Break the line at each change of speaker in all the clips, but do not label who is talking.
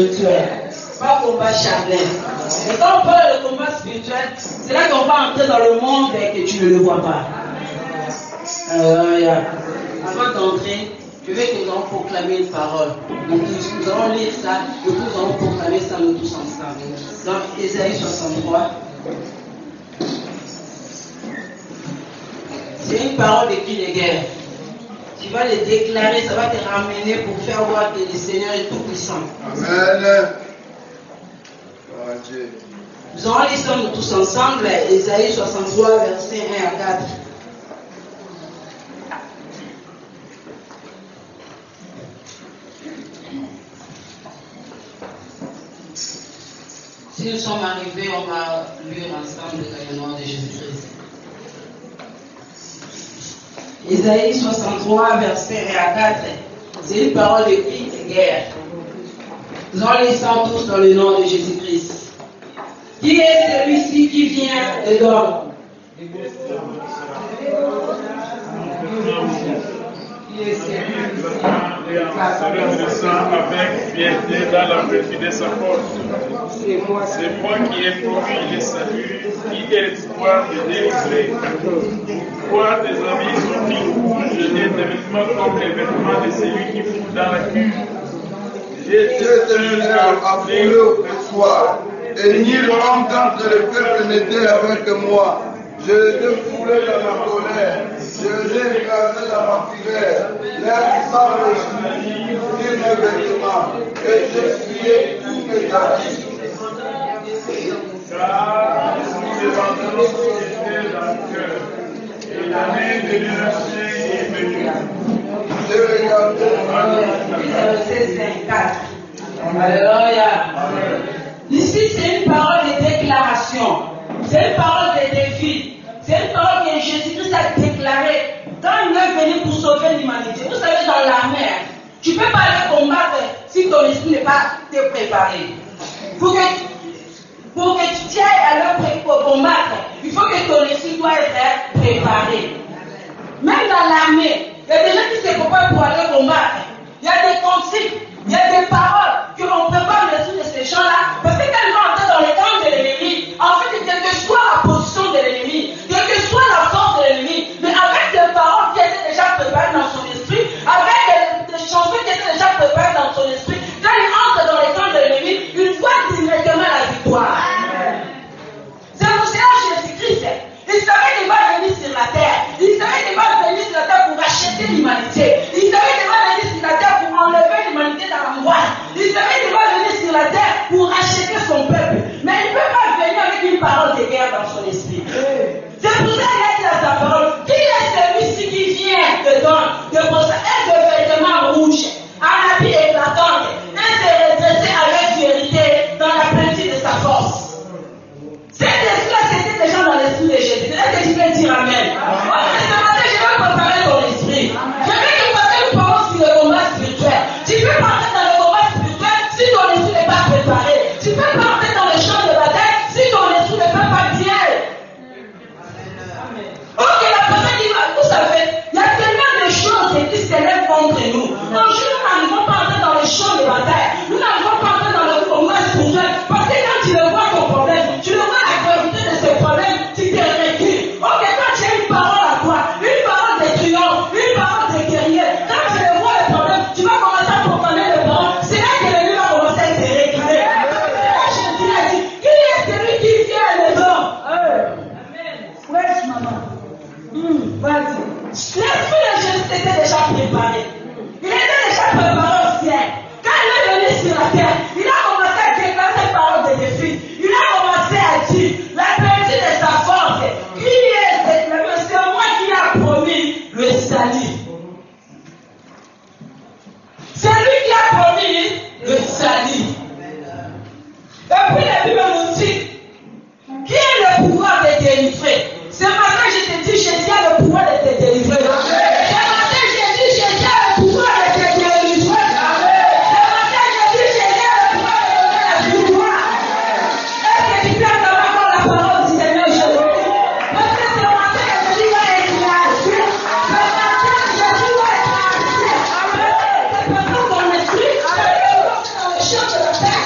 spirituel, pas combat charnel. Et quand on parle de combat spirituel, c'est là qu'on va entrer dans le monde et que tu ne le vois pas. Avant d'entrer, je veux que nous allons proclamer une parole. Nous allons lire ça et puis nous allons proclamer ça nous tous ensemble. Dans Ésaïe 63, c'est une parole de cri de guerre. Tu vas le déclarer, ça va te ramener pour faire voir que le Seigneur est tout puissant.
Amen.
Nous allons lire ça nous tous ensemble, Ésaïe 63, versets 1 à 4. Si nous sommes arrivés, on va lire ensemble le nom de Jésus-Christ. Ésaïe 63, versets 1 à 4. C'est une parole de cri de guerre. Nous allons lire ça tous dans le nom de Jésus-Christ. Qui est celui-ci qui vient de l'homme?
Avec piété dans la vertu de sa force. C'est moi qui ai promis le salut, qui est l'espoir de délivrer. Pourquoi tes amis sont-ils jetés tes vêtements comme les vêtements de celui qui fout dans la cuve?
J'ai terminé à brûler au soir, et ni l'homme quand le peuple n'était avec moi. Je les ai foulés dans ma colère, je les ai regardés dans ma fureur, l'air sans reçu, sur mes vêtements, et j'ai crié tous mes habits.
Car nous abandonnons ce qui était dans le cœur, et l'année de l'université est venue.
J'ai regardé
Verset 54. Alléluia. Ici, c'est une parole de déclaration. C'est une parole de défi. C'est une parole que Jésus-Christ a déclarée quand il est venu pour sauver l'humanité. Vous savez, dans la mer, tu ne peux pas aller combattre si ton esprit n'est pas préparé. Pour que tu ailles aller combattre, il faut que ton esprit doit être préparé. Même dans l'armée, il y a des gens qui se préparent pour aller combattre. Il y a des consignes, il y a des paroles que l'on prépare l'esprit de ces gens-là. Parce que quand ils vont entrer dans les camps de l'ennemi, en fait, quelle que soit la position de l'ennemi, quelle que soit la force de l'ennemi, mais avec des paroles qui étaient déjà préparées dans son esprit, avec des chansons qui étaient déjà préparées dans son esprit, quand il entre dans les camps de l'ennemi, il voit directement la victoire. C'est mon Seigneur Jésus-Christ. Il savait qu'il va venir sur la terre. Il savait qu'il va venir sur la terre pour racheter l'humanité. Il savait qu'il va venir sur la terre pour enlever l'humanité dans l'angoisse. Il savait qu'il va venir sur la terre pour racheter son peuple. Mais il ne peut pas venir avec une parole de guerre dans son esprit. C'est pour ça qu'il a dit à sa parole, qui est celui-ci qui vient de brossard et de vêtements rouges, en habit éclatant, et de redresser avec vérité dans la plénitude de sa force. Cet esprit-là, c'était déjà dans l'esprit de Jésus. Est-ce que tu peux dire Amen? Ce matin, je vais préparer ton esprit. Je vais te passer une parole sur le combat spirituel. Tu peux pas entrer dans le combat spirituel si ton esprit n'est pas préparé. Tu peux pas entrer dans le champ de bataille si ton esprit n'est pas bien. Ok, la personne qui va, vous savez, il y a tellement de choses qui s'élèvent contre nous. Un jour, nous n'arrivons pas à entrer dans le champ de bataille. Nous n'arrivons pas à entrer dans le combat spirituel. Parce que quand tu le vois ton problème, tu le vois la gravité de ce problème, tu te recules. Ok, quand tu as une parole à toi, une parole de triomphe, une parole de guerrier, quand tu le vois le problème, tu vas commencer à proclamer le parole. C'est là que l'ennemi va commencer à se reculer. Jésus a dit, qui est celui qui vient à maison? Wesh, maman. Vas-y. L'esprit de Jésus était déjà préparé. Il était déjà préparé au ciel. Quand il est venu sur la terre, il a commencé à déclarer cette parole de défi. Il a commencé à dire la plénitude de sa force. Qui est c'est moi qui a promis le salut. C'est lui qui a promis le salut. Et puis la Bible nous dit qui a le pouvoir de délivrer. Ce matin, je te dis, Jésus a le pouvoir de te délivrer. Ce matin, je dis, Jésus a le pouvoir de te délivrer. Ce matin, je dis, Jésus a le pouvoir de donner la victoire. Est-ce que tu peux entendre la parole du Seigneur Jésus? Parce que ce matin, Jésus va éclater. Ce matin, Jésus va éclater. C'est parce que ton esprit, dans le champ de la terre.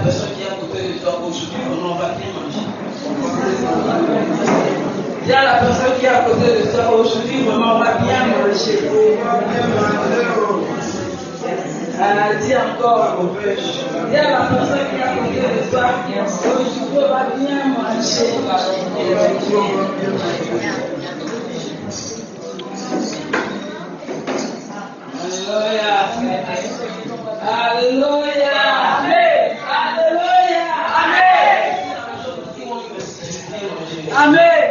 personne qui est à côté de toi qu'aujourd'hui, on va bien manger. Dis à la personne qui est à côté de toi aujourd'hui, vraiment, on va bien manger. Dis encore. Dis à la personne qui est à côté de toi, aujourd'hui, on va bien manger. Alléluia. Alléluia. Amen. Alléluia. Amen. Amen.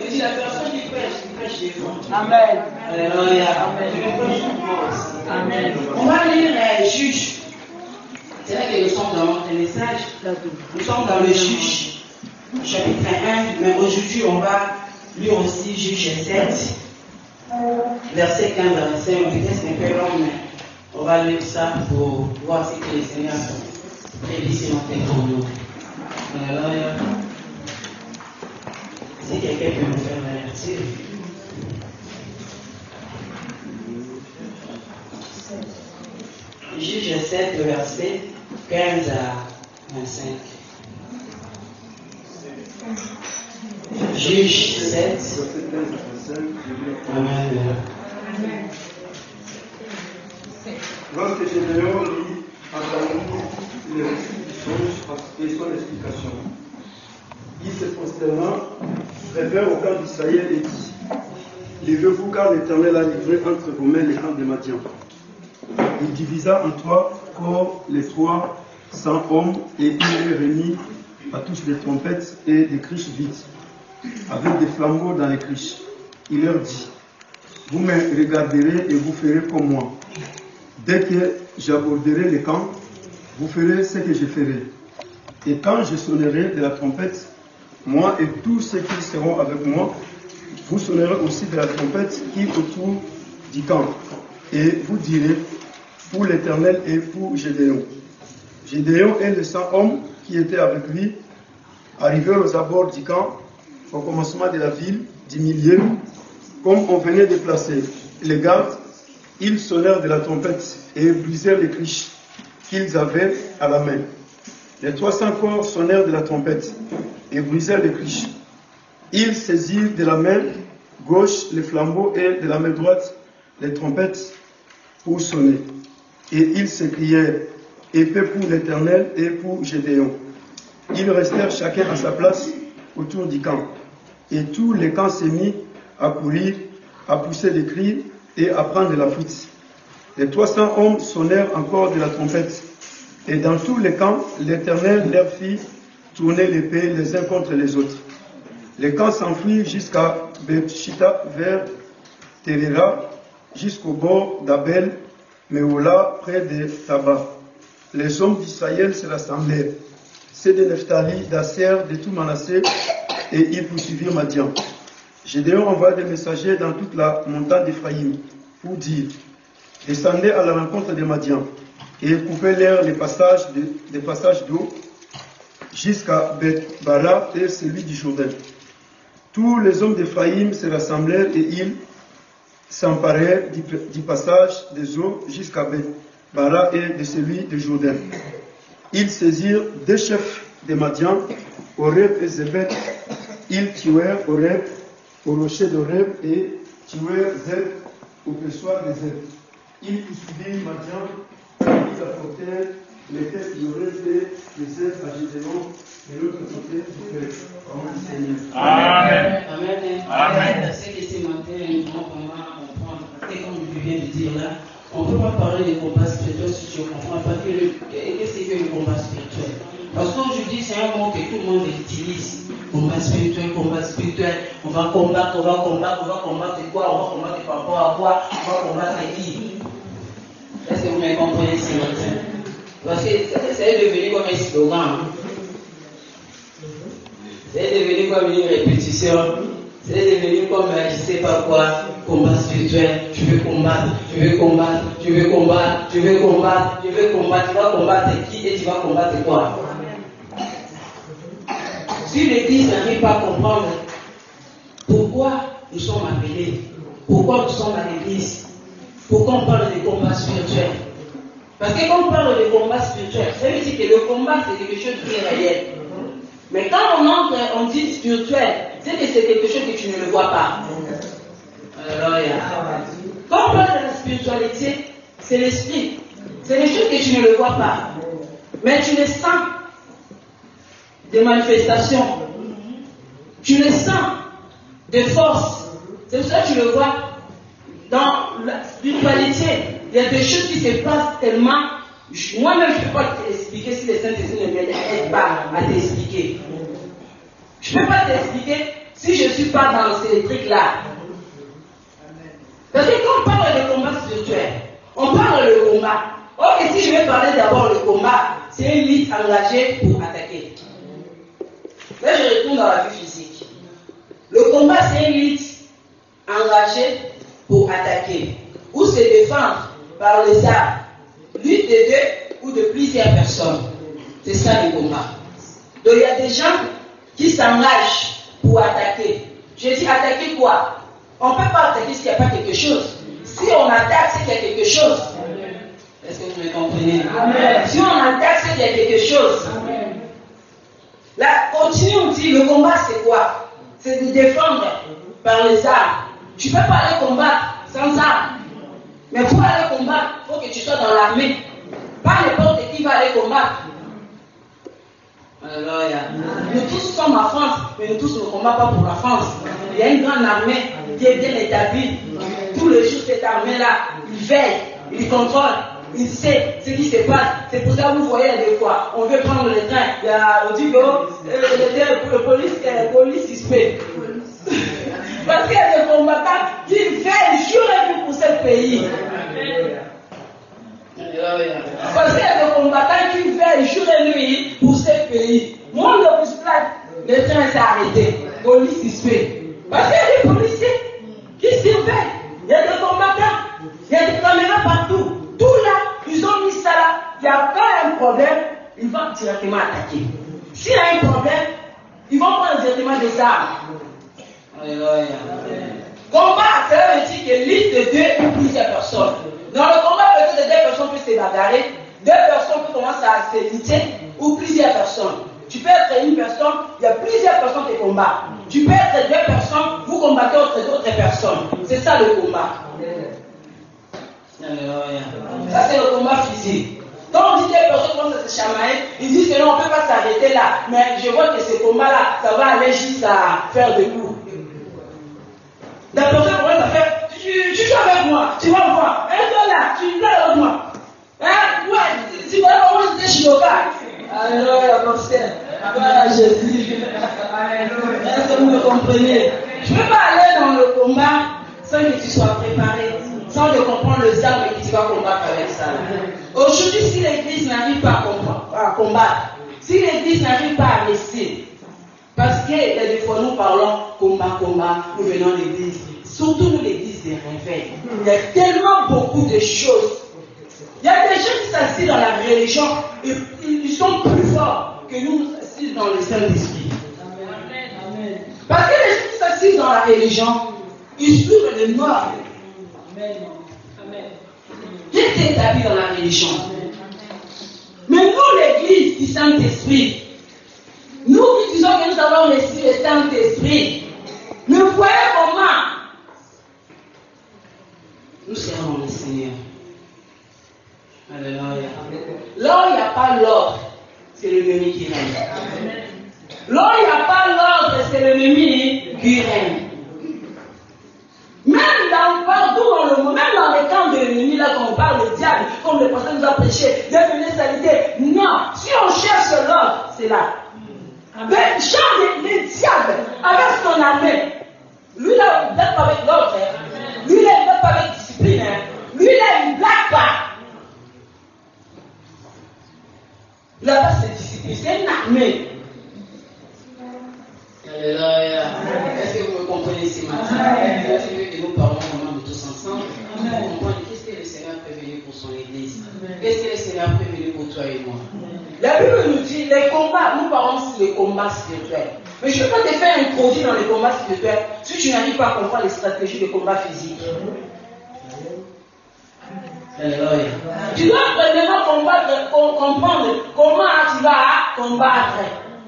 Et la personne qui prêche chez vous. Amen. Alléluia. Amen. On va lire Juge. C'est là que nous sommes dans notre message. Nous sommes dans le Juge, chapitre 1. Mais aujourd'hui, on va lire aussi Juge 7, verset 15 à 25. Peut-être c'est un peu long, mais on va lire ça pour voir ce que le Seigneur fait ici pour nous. Alléluia. Si quelqu'un peut nous faire l'avertir. Juge 7, verset 15 à 25. Juge 7. Amen.
Lorsque Gédéon lit entendu les songes et son explication, il se prosterna, revint au camp d'Israël et dit: Levez-vous, car l'Éternel a livré entre vos mains les camps de Madian. Il divisa en 3 corps les 300 hommes et il les remit à touche des trompettes et des criches vides, avec des flambeaux dans les criches. Il leur dit: Vous me regarderez et vous ferez comme moi. Dès que j'aborderai les camps, vous ferez ce que je ferai. Et quand je sonnerai de la trompette, moi et tous ceux qui seront avec moi, vous sonnerez aussi de la trompette qui est autour du camp. Et vous direz: pour l'Éternel et pour Gédéon. Gédéon et les 100 hommes qui étaient avec lui arrivèrent aux abords du camp, au commencement de la ville, du milieu, comme on venait de placer les gardes. Ils sonnèrent de la trompette et brisèrent les criches qu'ils avaient à la main. Les 300 corps sonnèrent de la trompette et brisèrent les criches. Ils saisirent de la main gauche les flambeaux et de la main droite les trompettes pour sonner. Et ils s'écrièrent: épée pour l'Éternel et pour Gédéon. Ils restèrent chacun à sa place autour du camp. Et tous les camps se mirent à courir, à pousser des cris et à prendre la fuite. Les 300 hommes sonnèrent encore de la trompette. Et dans tous les camps, l'Éternel leur fit tourner l'épée les uns contre les autres. Les camps s'enfuirent jusqu'à Beth-Shita vers Téléra, jusqu'au bord d'Abel, Méola, près de Taba. Les hommes d'Israël se rassemblèrent. C'est de Nephtali, d'Asser, de tout Manassé, et ils poursuivirent Madian. Gédéon envoya des messagers dans toute la montagne d'Éphraïm pour dire: descendez à la rencontre de Madian et coupez-leur les passages d'eau jusqu'à Beth-Bara et celui du Jourdain. Tous les hommes d'Éphraïm se rassemblèrent et ils s'emparèrent du passage des eaux jusqu'à Beth-Bara et de celui du Jourdain. Ils saisirent 2 chefs de Madian, Oreb et Zébed. Ils tuèrent Oreb au rocher d'Oreb et tuèrent Zeb au pressoir de Zeb. Ils poursuivirent Madian et ils apportèrent les têtes d'Oreb et de Zeb à Gédéon de l'autre côté du peuple.
Amen.
Amen.
Amen.
C'est que ce matin, nous allons comprendre, parce que comme je viens de dire là, on ne peut pas parler de combat spirituel si tu ne comprends pas qu'est-ce que c'est que le combat spirituel. Parce qu'aujourd'hui, c'est un mot que tout le monde utilise. Combat spirituel, on va combattre quoi? On va combattre par rapport à quoi? On va combattre qui? Est-ce que vous me comprenez ce matin? Parce que c'est devenu comme un slogan. C'est devenu comme une répétition. C'est devenu comme je ne sais pas quoi. Combat spirituel, tu veux combattre, tu veux combattre, tu veux combattre, tu veux combattre, tu veux combattre, tu vas combattre qui et tu vas combattre quoi? Si l'Église n'arrive pas à comprendre pourquoi nous sommes appelés, pourquoi nous sommes à l'Église, pourquoi on parle de combat spirituel? Parce que quand on parle de combat spirituel, ça veut dire que le combat c'est quelque chose qui est réel. Mais quand on dit spirituel, c'est que c'est quelque chose que tu ne le vois pas. Alléluia. Quand on parle de la spiritualité, c'est l'esprit. C'est des choses que tu ne le vois pas. Mais tu les sens. Des manifestations. Tu les sens. Des forces. C'est pour ça que tu le vois. Dans la spiritualité, il y a des choses qui se passent tellement. Moi-même, je ne peux pas t'expliquer si les Saint-Esprit ne m'aident pas à t'expliquer. Je ne peux pas t'expliquer si je ne suis pas dans ces trucs-là. Parce que quand on parle de combat spirituel, on parle de combat. Ok, si je vais parler d'abord le combat, c'est une lutte engagée pour attaquer. Là, je retourne dans la vie physique. Le combat, c'est une lutte engagée pour attaquer ou se défendre par les armes. Lutte de deux ou de plusieurs personnes. C'est ça le combat. Donc il y a des gens qui s'engagent pour attaquer. Je dis attaquer quoi? On ne peut pas attaquer s'il n'y a pas quelque chose. Si on attaque, c'est qu'il y a quelque chose. Est-ce que vous me comprenez? Amen. Si on attaque, c'est qu'il y a quelque chose. Amen. Là, continue, on dit, le combat c'est quoi? C'est de défendre par les armes. Tu ne peux pas aller combattre sans armes. Mais pour aller combattre, il faut que tu sois dans l'armée. Pas n'importe qui va aller combattre. Alléluia. Nous tous sommes en France, mais nous tous ne combattons pas pour la France. Il y a une grande armée qui est bien établie. Tous les jours, cette armée-là, il veille, il contrôle, il sait ce qui se passe. C'est pour ça que vous voyez des fois, on veut prendre le train. On dit que le police suspect. Parce qu'il y a des combattants qui veillent jour et nuit pour ce pays. Parce qu'il y a des combattants qui veillent jour et nuit pour ce pays. Moi, le train s'est arrêté. Police suspect. Parce qu'il y a des policiers qui surveillent. Il y a des combattants. Il y a des caméras partout. Tout là, ils ont mis ça là. Il y a pas un problème, ils vont directement attaquer. S'il y a un problème, ils vont prendre directement des armes. Alléluia. Combat, ça veut dire que liste de deux ou plusieurs personnes. Dans le combat, peut-être deux personnes peuvent se bagarrer, deux personnes peuvent commencer à se lutter, ou plusieurs personnes. Tu peux être une personne, il y a plusieurs personnes qui combattent. Tu peux être deux personnes, vous combattez entre d'autres personnes. C'est ça le combat. Alléluia. Ça c'est le combat physique. Quand on dit que les personnes commencent à se chamailler, ils disent que non, on ne peut pas s'arrêter là. Mais je vois que ce combat-là, ça va aller juste à faire des coups. La personne commence à faire, tu joues avec moi, tu vas me voir. Et toi là, tu joues avec moi. Hein? Ouais, tu vas voir moi, j'étais Shiloka. Alléluia, mon frère. Voilà Jésus. Alléluia. Est-ce que vous me comprenez? Je ne peux pas aller dans le combat sans que tu sois préparé, sans de comprendre les armes que tu vas combattre avec ça. Aujourd'hui, si l'église n'arrive pas à combattre, si l'église n'arrive pas à rester, parce que des fois nous parlons combat, nous venons à l'église, surtout nous l'église des réveils. Il y a tellement beaucoup de choses. Il y a des gens qui s'assisent dans la religion, et ils sont plus forts que nous s'assisent dans le Saint-Esprit. Parce que les gens qui s'assisent dans la religion, ils souffrent de mort. Qui est établi dans la religion. Mais nous, l'église du Saint-Esprit, nous qui disons que nous avons reçu le Saint-Esprit, nous voyons comment nous serons le Seigneur. Alléluia. Là où il n'y a pas l'ordre, c'est l'ennemi qui règne. Là où il n'y a pas l'ordre, c'est l'ennemi qui règne. Même dans les camps de l'ennemi, là, quand on parle de diable, comme le pasteur nous a prêché, devenez salité. Non, si on cherche l'ordre, c'est là. Mais Jean, les diables, avec son armée, lui là, il ne blague pas avec l'ordre. Lui là, il ne blague pas avec discipline. Lui là, il ne blague pas. Là-bas, c'est discipline, c'est une armée. Alléluia. Est-ce que vous me comprenez ce matin? Je veux que nous parlons vraiment de tous ensemble. Pour comprendre qu'est-ce que le Seigneur peut venir pour son Église. Qu'est-ce que le Seigneur peut venir pour toi et moi. La Bible nous dit, les combats, nous parlons sur les combats spirituels. Mais je ne peux pas te faire introduire dans les combats spirituels si tu n'arrives pas à comprendre les stratégies de combat physique. Alléluia. Tu dois premièrement comprendre comment tu vas combattre.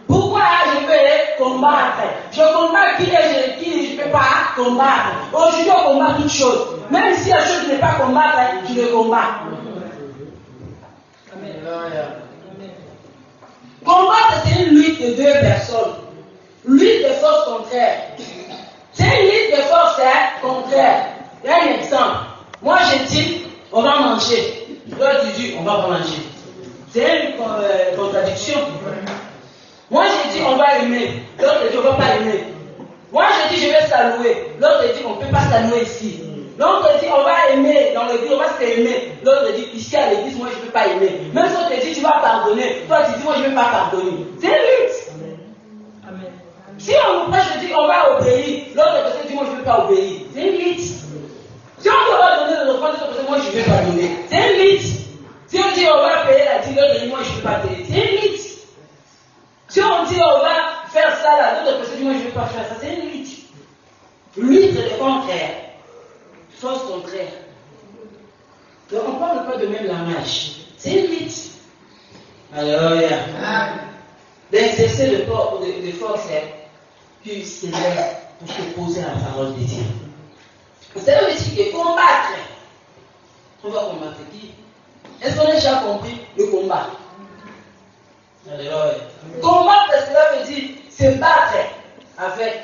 Pourquoi je vais combattre? Je combats qui je ne peux pas combattre. Aujourd'hui, on combat toutes choses. Même si la chose n'est pas combattre, tu le combats. Combattre, c'est une lutte de deux personnes. Lutte de force contraire. C'est une lutte de force contraire. Il y a un exemple. Moi, je dis, on va manger. L'autre dit, on va pas manger. C'est une contradiction. Moi, je dis, on va aimer. L'autre dit, on ne va pas aimer. Moi, je dis, je vais saluer. L'autre dit, on ne peut pas saluer ici. L'autre dit, on va aimer. Dans l'église, on va s'aimer. L'autre dit, ici à l'église, moi, je ne peux pas aimer. Même si on te dit, tu vas pardonner. Toi, tu dis, moi, je ne vais pas pardonner. C'est une lutte. Amen. Si on nous prêche, je dis, on va obéir. L'autre personne dit, moi, je ne veux pas obéir. C'est une lutte. Si on ne va donner de l'offrande, l'autre personne, moi, je ne vais pas donner. C'est une lutte. Si on dit, on va payer la dîme, l'autre dit, moi, je ne veux pas payer. C'est une lutte. Si on dit on va faire ça là, d'autres personnes disent moi je ne vais pas faire ça, c'est une lutte. Lutte de contraire. Force contraire. Donc on ne parle pas de même langage. C'est une lutte. Alléluia. D'exercer de force puis c'est là pour se poser à la parole de Dieu. Vous savez aussi que combattre. On va combattre qui? Est-ce qu'on a déjà compris le combat? Alléluia. Combattre, cela veut dire se battre avec.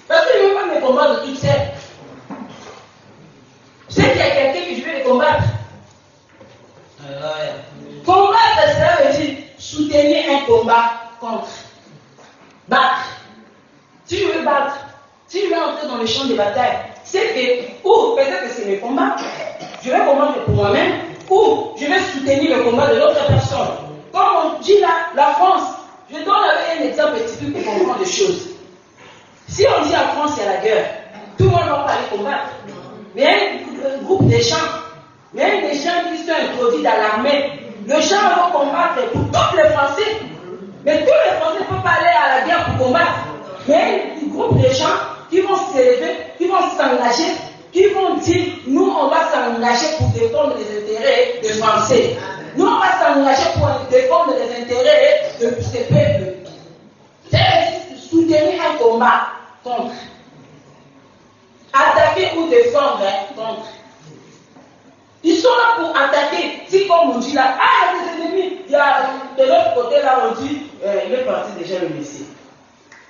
Parce que je ne veux pas me combattre toute seule. Je sais qu'il y a quelqu'un que je vais le combattre. Alléluia. Combattre, cela veut dire soutenir un combat contre. Battre. Si je veux battre, si je veux entrer dans le champ de bataille, c'est que, ou peut-être que c'est mes combats, je vais combattre pour moi-même. Ou je vais soutenir le combat de l'autre personne. Comme on dit là, la France, je donne un exemple petit peu pour comprendre les choses. Si on dit en France il y a la guerre, tout le monde va pas aller combattre. Mais il y a un groupe de gens, il y a des gens qui sont introduits dans l'armée. Les gens vont combattre pour tous les Français. Mais tous les Français ne peuvent pas aller à la guerre pour combattre. Mais il y a un groupe de gens qui vont s'élever, qui vont s'engager, qui vont dire, nous on va s'engager pour défendre les intérêts des Français. Nous on va s'engager pour défendre les intérêts de ces peuples. C'est soutenir un combat contre. Attaquer ou défendre contre. Ils sont là pour attaquer. Si comme on dit là, ah il y a des ennemis, il y a de l'autre côté là on dit, il est parti déjà le Messie.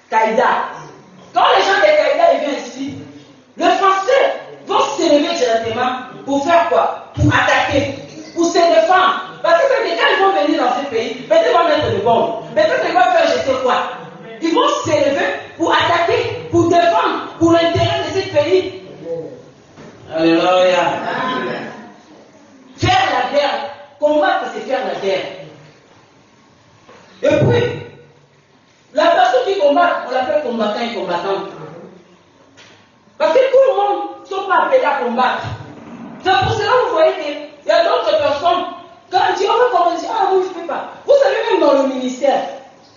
Qaïda. Quand les gens de Qaïda ils viennent ici, les Français vont s'élever directement pour faire quoi? Pour attaquer, pour se défendre. Parce que quand ils vont venir dans ce pays, peut-être ils vont mettre des bombes, peut-être ils vont faire je sais quoi. Ils vont s'élever pour attaquer, pour défendre, pour l'intérêt de ce pays. Alléluia. Faire la guerre, combattre c'est faire la guerre. Et puis, la personne qui combat, on l'appelle combattant et combattante. Parce que tout le monde ne sont pas appelés à combattre. C'est pour cela que vous voyez qu'il y a d'autres personnes, quand on dit, on va commencer, ah oui, je ne peux pas. Vous savez, même dans le ministère,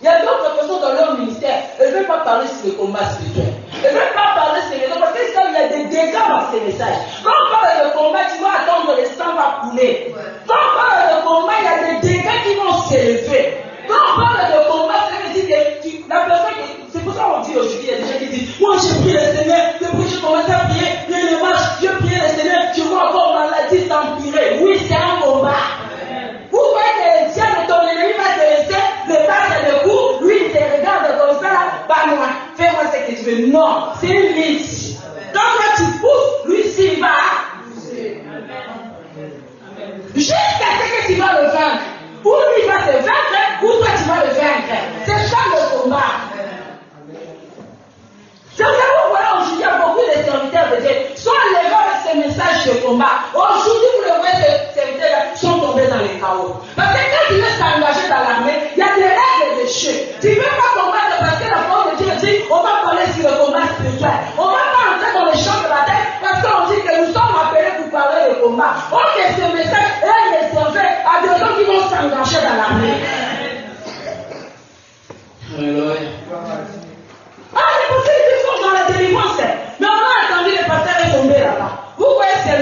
il y a d'autres personnes dans leur ministère, elles ne veulent pas parler sur le combat spirituel. Elles ne veulent pas parler sur les gens, parce qu'il y a des dégâts dans ces messages. Quand on parle de combat, tu vas attendre le sang va couler. Quand on parle de combat, il y a des dégâts qui vont s'élever. Quand on parle de combat, ça veut dire que la personne, c'est pour ça qu'on dit aujourd'hui, il y a des gens qui disent, moi j'ai pris le Seigneur, depuis j'ai commencé à prier, le match, j'ai prié le Seigneur, je vois encore maladie s'empirer. Oui, c'est un combat. Vous voyez que le diable de ton ennemi va te laisser, le battre de coups, lui il te regarde comme ça, pas moi, fais-moi ce que tu veux. Non, c'est une liste. Donc quand tu pousses, lui s'il va. Jusqu'à ce que tu vas le vaincre. Ou lui va te vaincre, ou toi tu vas le vaincre. C'est ça le combat. C'est vrai, vous voyez, aujourd'hui, il y a beaucoup de serviteurs de Dieu sont allés avec ces messages de combat. Aujourd'hui, vous le voyez, ces serviteurs sont tombés dans les chaos. Parce que quand tu veux s'engager dans l'armée, il y a des règles de jeu. Tu ne veux pas combattre parce que la parole de Dieu dit, on va parler sur le combat spirituel. On ne va pas entrer dans le champ de bataille parce qu'on dit que nous sommes appelés pour parler de combat. Ok, ce message est réservé à des gens qui vont s'engager dans l'armée. Alléluia. Ah, les possibilités sont dans la délivrance. Mais on a attendu le pasteur est tombé là-bas. Vous voyez, c'est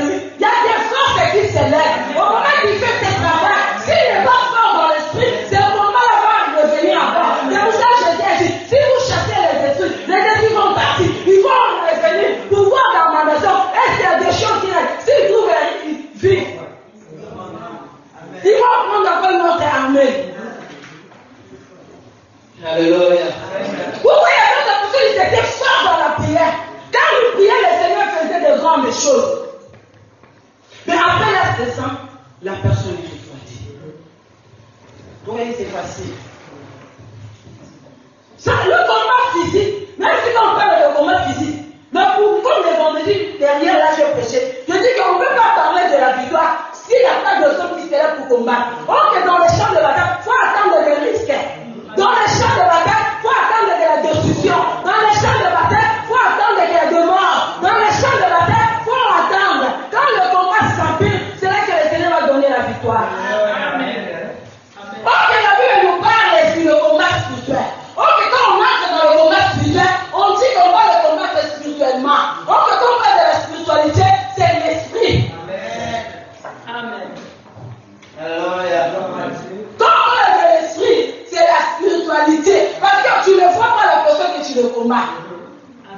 sur le combat.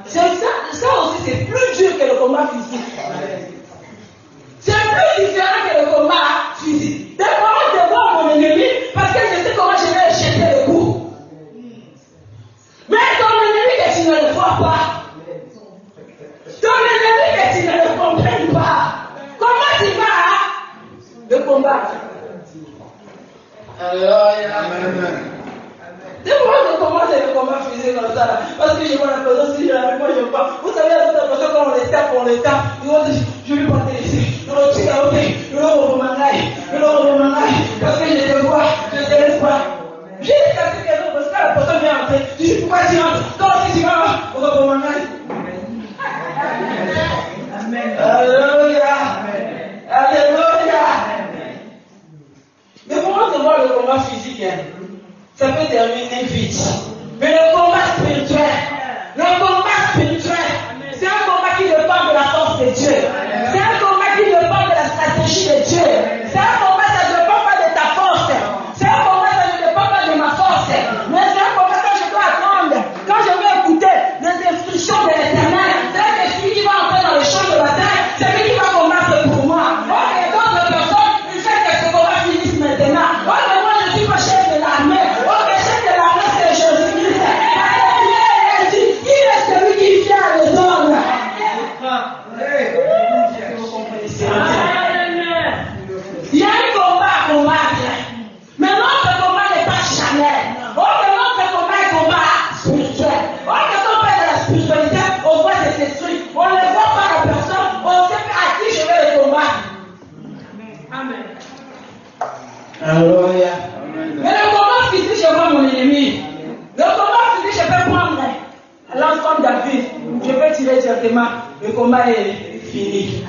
Ça aussi, c'est plus dur que le combat physique. C'est plus différent que le combat physique. Des moments, je vois mon ennemi parce que je sais comment je vais jeter le coup. Mais ton ennemi que tu ne le vois pas, ton ennemi que tu ne le comprends pas, comment tu vas le combattre? Amen. C'est moi je commence le combat physique comme ça là, parce que je vois la personne, si je l'avais pas, je ne pas. Vous savez, la personne, quand on les tape, ils vont dire, je vais porter ici, je vais tirer, ok, je vais remonter, parce que je te vois, je te laisse pas. J'ai cassé quelque chose, parce que la personne vient entrer, je dis, pourquoi tu rentres? Toi aussi tu vas, on va remonter. Amen. Alléluia. Alléluia. Mais comment te voir le combat physique, hein? Ça peut terminer vite. Mais le combat spirituel, c'est un combat qui dépend de la force de Dieu. C'est un combat qui dépend de la stratégie de Dieu. C'est un combat, ça ne dépend pas de ta force. C'est un combat, ça ne dépend pas de ma force. Mais c'est un combat quand je dois attendre, quand je vais écouter les instructions de l'Éternel. C'est celui qui va entrer dans le champ de bataille, c'est lui qui va combattre pour moi. Ok, d'autres personnes, ils veulent que ce combat finisse maintenant. Ok, moi je ne suis pas chef de l'armée. Il y a un combat à combattre. Mais notre combat n'est pas charnel. Notre combat est un combat spirituel. Quand on parle de la spiritualité, on voit des esprits. On ne voit pas la personne. On sait à qui je vais le combattre. Amen. Alléluia. Mais le combat physique, je vois mon ennemi. Le combat physique, je peux prendre l'enfant David. Je peux tirer directement. Le combat est fini.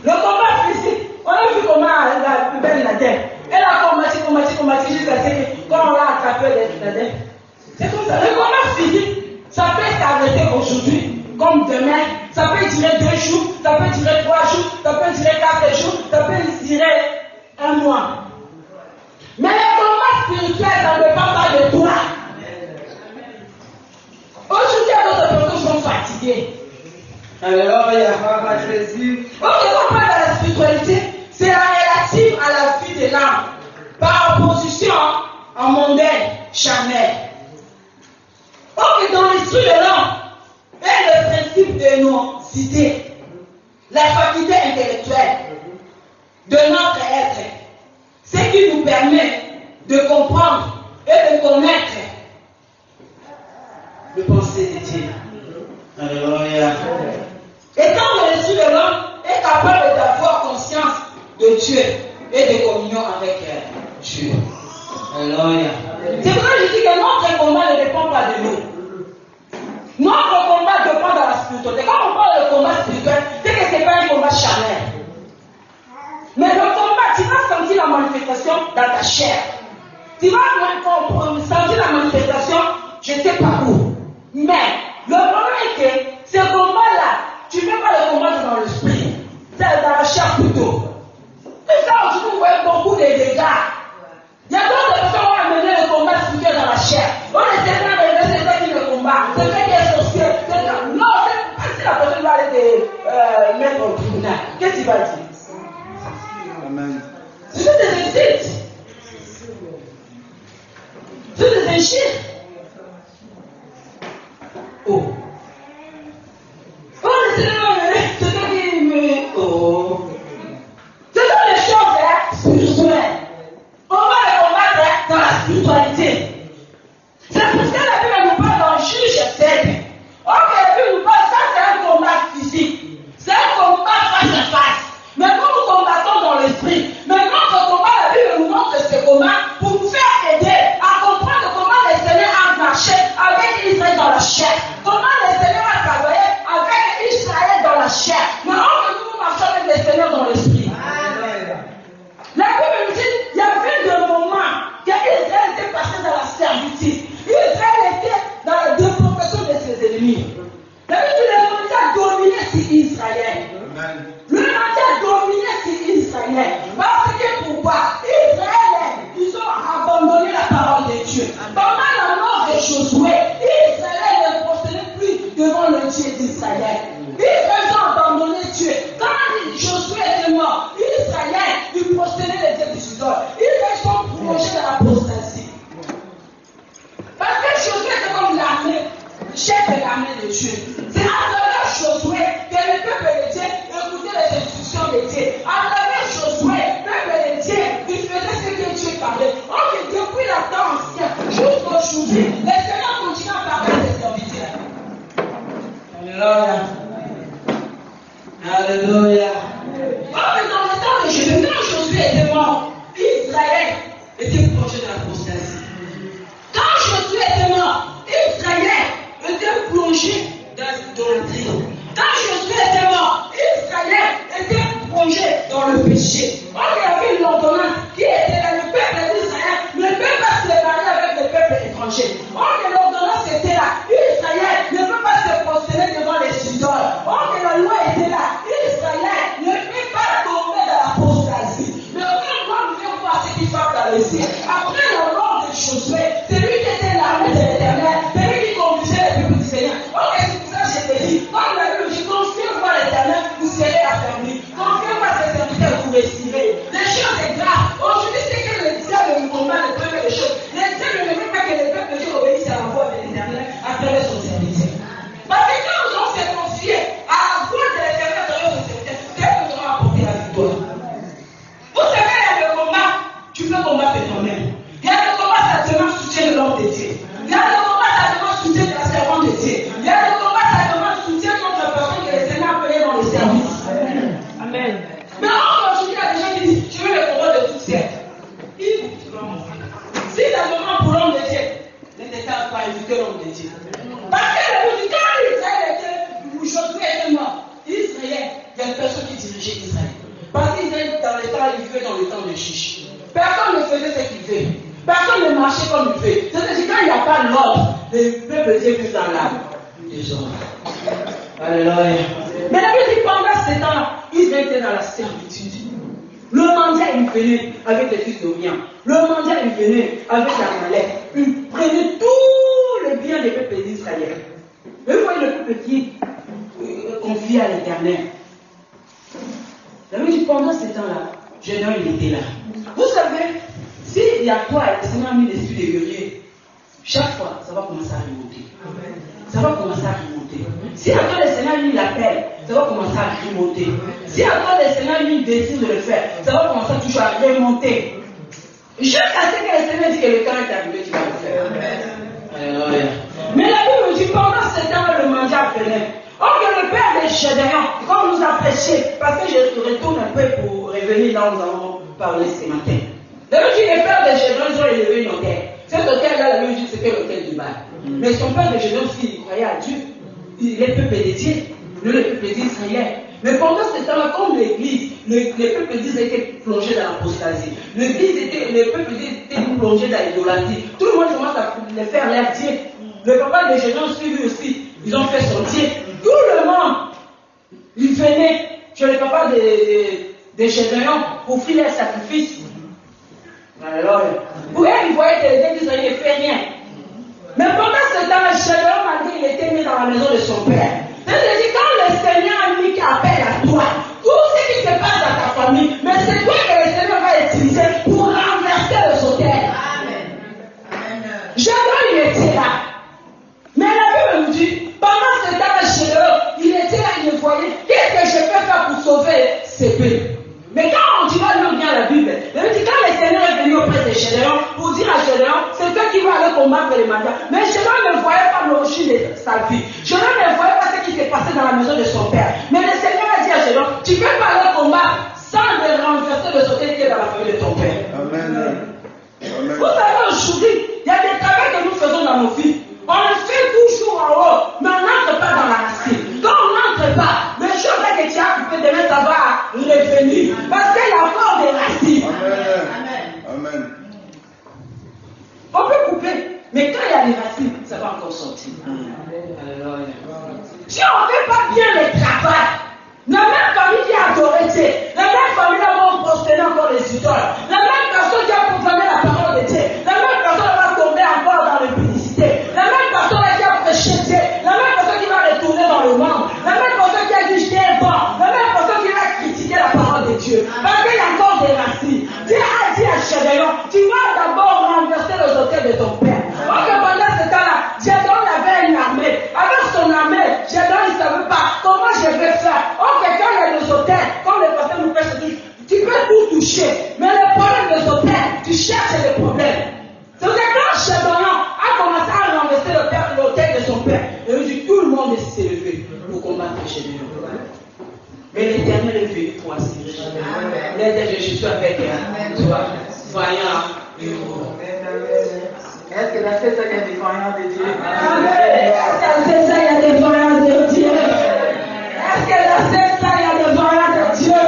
Le combat physique, on a vu comment la belle Laden. Elle a combattu jusqu'à ce que quand on l'a attrapé Laden. C'est comme ça. Le combat physique, ça peut s'arrêter aujourd'hui, comme demain. Ça peut durer 2 jours, ça peut durer 3 jours, ça peut durer 4 jours, ça peut durer 1 mois. Mais le combat spirituel, ça ne dépend pas de toi. Aujourd'hui, d'autres personnes sont fatiguées. Alors, il y a pas de plaisir. Quand on parle de la spiritualité, c'est relative à la vie de l'âme, par opposition en mondaine, charnel. Donc, dans l'esprit de l'homme, est le principe de nos idées, la faculté intellectuelle de notre être, ce qui nous permet de comprendre et de connaître le pensée de Dieu. Alléluia. Et quand l'esprit de l'homme est capable d'avoir conscience de Dieu et de communion avec Dieu. Alléluia. C'est pour ça que je dis que notre combat ne dépend pas de nous. Notre combat dépend de la spiritualité. Quand on parle de combat spirituel, c'est que ce n'est pas un combat charnel. Mais le combat, tu vas sentir la manifestation dans ta chair. Tu vas sentir la manifestation, je ne sais pas où. Mais le problème est que ce combat-là, tu ne mets pas le combat dans l'esprit. C'est dans la chair plutôt. Et ça, aujourd'hui, vous voyez beaucoup de dégâts. Il y a d'autres personnes qui ont amené le combat spirituel dans la chair. On est certain de c'est ça qui le combat. C'est ça qui est sorcier. Non, c'est pas si la personne va aller te mettre au tribunal. Qu'est-ce qu'il va dire? Amen. C'est des insultes. C'est des injures. Oh. Oh, le Seigneur c'est ça qui me. Oh. Ce sont des choses spirituelles. On va les combattre dans la spiritualité. C'est pour ça que la Bible nous parle dans Juge 7. Ok, la Bible nous parle, ça c'est un combat physique. C'est un combat face à face. Mais quand nous combattons dans l'esprit, mais notre combat, la Bible nous montre ce combat pour nous faire aider à comprendre comment le Seigneur a marché avec Israël dans la chair. Comment le Seigneur a travaillé avec Israël dans la chair. Mais nous marchons avec le Seigneur dans l'esprit. La Bible nous dit, il y avait des moments qu'Israël était passé dans la servitude. Israël était dans la déportation de ses ennemis. La Bible dit, le monde a dominé sur Israël. Le monde a dominé sur Israël. Parce que pourquoi? Israël, ils ont abandonné la parole de Dieu. Pendant la mort de Josué, Israël de l'armée de Dieu. C'est à travers Josué que le peuple de Dieu écoutait les instructions de Dieu. À travers Josué, le peuple de Dieu, il faisait ce que Dieu parlait. Ok, depuis la temps ancien jusqu'aujourd'hui, le Seigneur continue à parler à ses serviteurs. Alléluia. Alléluia. Oh, mais dans le temps de Josué, quand Josué était mort, Israël était plongé dans l'apostasie. Quand Josué était mort, Israël était plongé dans l'idolâtrie. Quand Josué était mort, Israël était plongé dans le péché. On avait une ordonnance qui était là, le peuple d'Israël ne peut pas se séparer avec le peuple étranger. L'ordonnance était là, Israël ne peut pas se prosterner devant les idoles. La loi était là, Israël ne peut pas tomber dans l'apostasie. Le grand homme vient voir ce qui frappe dans les cieux. Après la mort de Josué, c'est lui qui était l'armée de l'Éternel, c'est lui qui conduisait les peuples du Seigneur. C'est pour ça que je te dis, comme la Bible dit, confiez-moi à l'Éternel, vous serez affermis. Confiez-moi à ses serviteurs, vous réussirez. Les choses sont graves. Aujourd'hui, c'est que le diable nous combat les premières choses. Le diable ne veut pas que les peuples de Dieu obéissent à la voix de l'Éternel à travers son serviteur. Parce que quand nous allons se confier à la voix de l'Éternel à travers son serviteur, Dieu nous aura apporté la victoire. Vous savez, il y a le combat, tu peux combattre toi-même. Il y a le combat, ça demande soutien de l'homme de Dieu. Il y a le combat, ça demande soutien de la servante de Dieu. Il y a le combat, ça demande soutien de notre personne que le Seigneur a appelé dans le service. Amen. Mais aujourd'hui, il y a des gens qui disent, je veux le combat de toutes sortes. Si la demande pour l'homme de Dieu, ne t'écarte pas éviter l'homme de Dieu. Parce que le but, quand Israël était, Josué était mort, Israël, il y a une personne qui dirigeait Israël. Parce qu'Israël, dans le temps, il vivait dans le temps de Chiche. Personne ne faisait ce qu'il fait. Personne ne marchait comme il fait. C'est-à-dire quand il n'y a pas l'ordre, le peuple de Dieu vit dans l'âme des hommes. Alléluia. Mais la Bible dit pendant ce temps, Israël était dans la servitude. Le mendiant, il venait avec les fils d'Orion. Le mendiant, il venait avec l'Amalek. Il prenait tout le bien des peuples d'Israël. Et vous voyez le peuple qui confie à l'Éternel. La Bible dit pendant ce temps-là, Gédéon, il était là. Vous savez, s'il y a toi et le Seigneur a mis l'esprit de guerrier, chaque fois, ça va commencer à remonter. Ça va commencer à remonter. Si à toi le Seigneur a mis l'appel, ça va commencer à remonter. Si à toi le Seigneur a mis le désir de le faire, ça va commencer à toujours à remonter. Jusqu'à ce que le Seigneur dit que le temps est arrivé, tu vas le faire. Alléluia. Mais la Bible dit pendant ce temps-là, le mendiant venait. Or que le père de Gédéon, comme nous a prêché, parce que je retourne un peu pour revenir là où nous avons parlé ce matin. La Bible dit que le père de Gédéon, ils ont élevé une hôtel. Cet hôtel-là, la Bible dit que c'était l'hôtel du Baal. Mais son père de Gédéon, s'il croyait à Dieu, il est peuple de Dieu, nous le peuple d'Israël. Mais pendant ce temps-là, comme l'église, le peuple d'Israël était plongé dans l'apostasie. Le peuple était plongé dans l'idolâtrie. Tout le monde commence à le faire leur Dieu. Le papa de Gédéon suivi aussi. Ils ont fait son Dieu. Tout le monde, il venait chez le papa de Gédéon pour offrir les sacrifices. Alors, pour elle, il voyait que les gens d'Israël ne fait rien. Mais pendant ce temps, Gédéon, malgré qu'il était mis dans la maison de son père. C'est-à-dire, quand le Seigneur a mis appel à toi, tout ce qui se passe dans ta famille, mais c'est toi que le Seigneur va utiliser pour renverser le sauterelle. Gédéon, il était là. Mais la Bible nous dit, pendant ce temps, Gédéon, il était là, il voyait, qu'est-ce que je peux faire pour sauver ces peuples? Mais quand on dit, nous bien la Bible, il dit, quand le Seigneur est venu auprès de Gédéon, pour dire à Gédéon, c'est toi qui vas aller combattre les mandats. Mais Gédéon ne voyait pas l'origine de sa vie. Gédéon ne voyait pas ce qui s'est passé dans la maison de son père. Mais le Seigneur a dit à Gédéon, tu ne peux pas aller combattre sans de renverser le sauterelle qui est dans la famille de ton père. Amen. Amen. Vous savez, aujourd'hui, il y a des travaux que nous faisons dans nos vies. On le fait toujours en haut, mais on n'entre pas dans la racine. Quand on n'entre pas, les choses que tu as coupées demain, ça va revenir. Parce qu'il y a encore des racines. Amen. Amen. On peut couper, mais quand il y a des racines, ça va encore sortir. Amen. Si on ne fait pas bien le travail, la même famille qui a adoré Dieu, la même famille qui va prosterner encore les idoles, la même personne qui a proclamé la parole de Dieu, la même personne va tomber encore dans l'impudicité, la même personne qui a prêché Dieu, la même personne qui va retourner dans le monde, la même personne qui a dit je t'ai bon, la même personne qui va critiquer la parole de Dieu. Parce qu'il y a encore des racines. Dieu a dit à Gédéon, tu vas d'abord renverser les autels de ton père. Parce que pendant ce temps-là, Gédéon avait une armée. Avec chez nous. Mais l'Éternel est venu pour assurer. L'Éternel, je suis avec toi, voyant du monde.
Est-ce que dans cette salle, il y a des voyants de Dieu?
Dans cette salle, il y a des voyants de Dieu. Est-ce que dans cette salle, il y a des voyants de Dieu?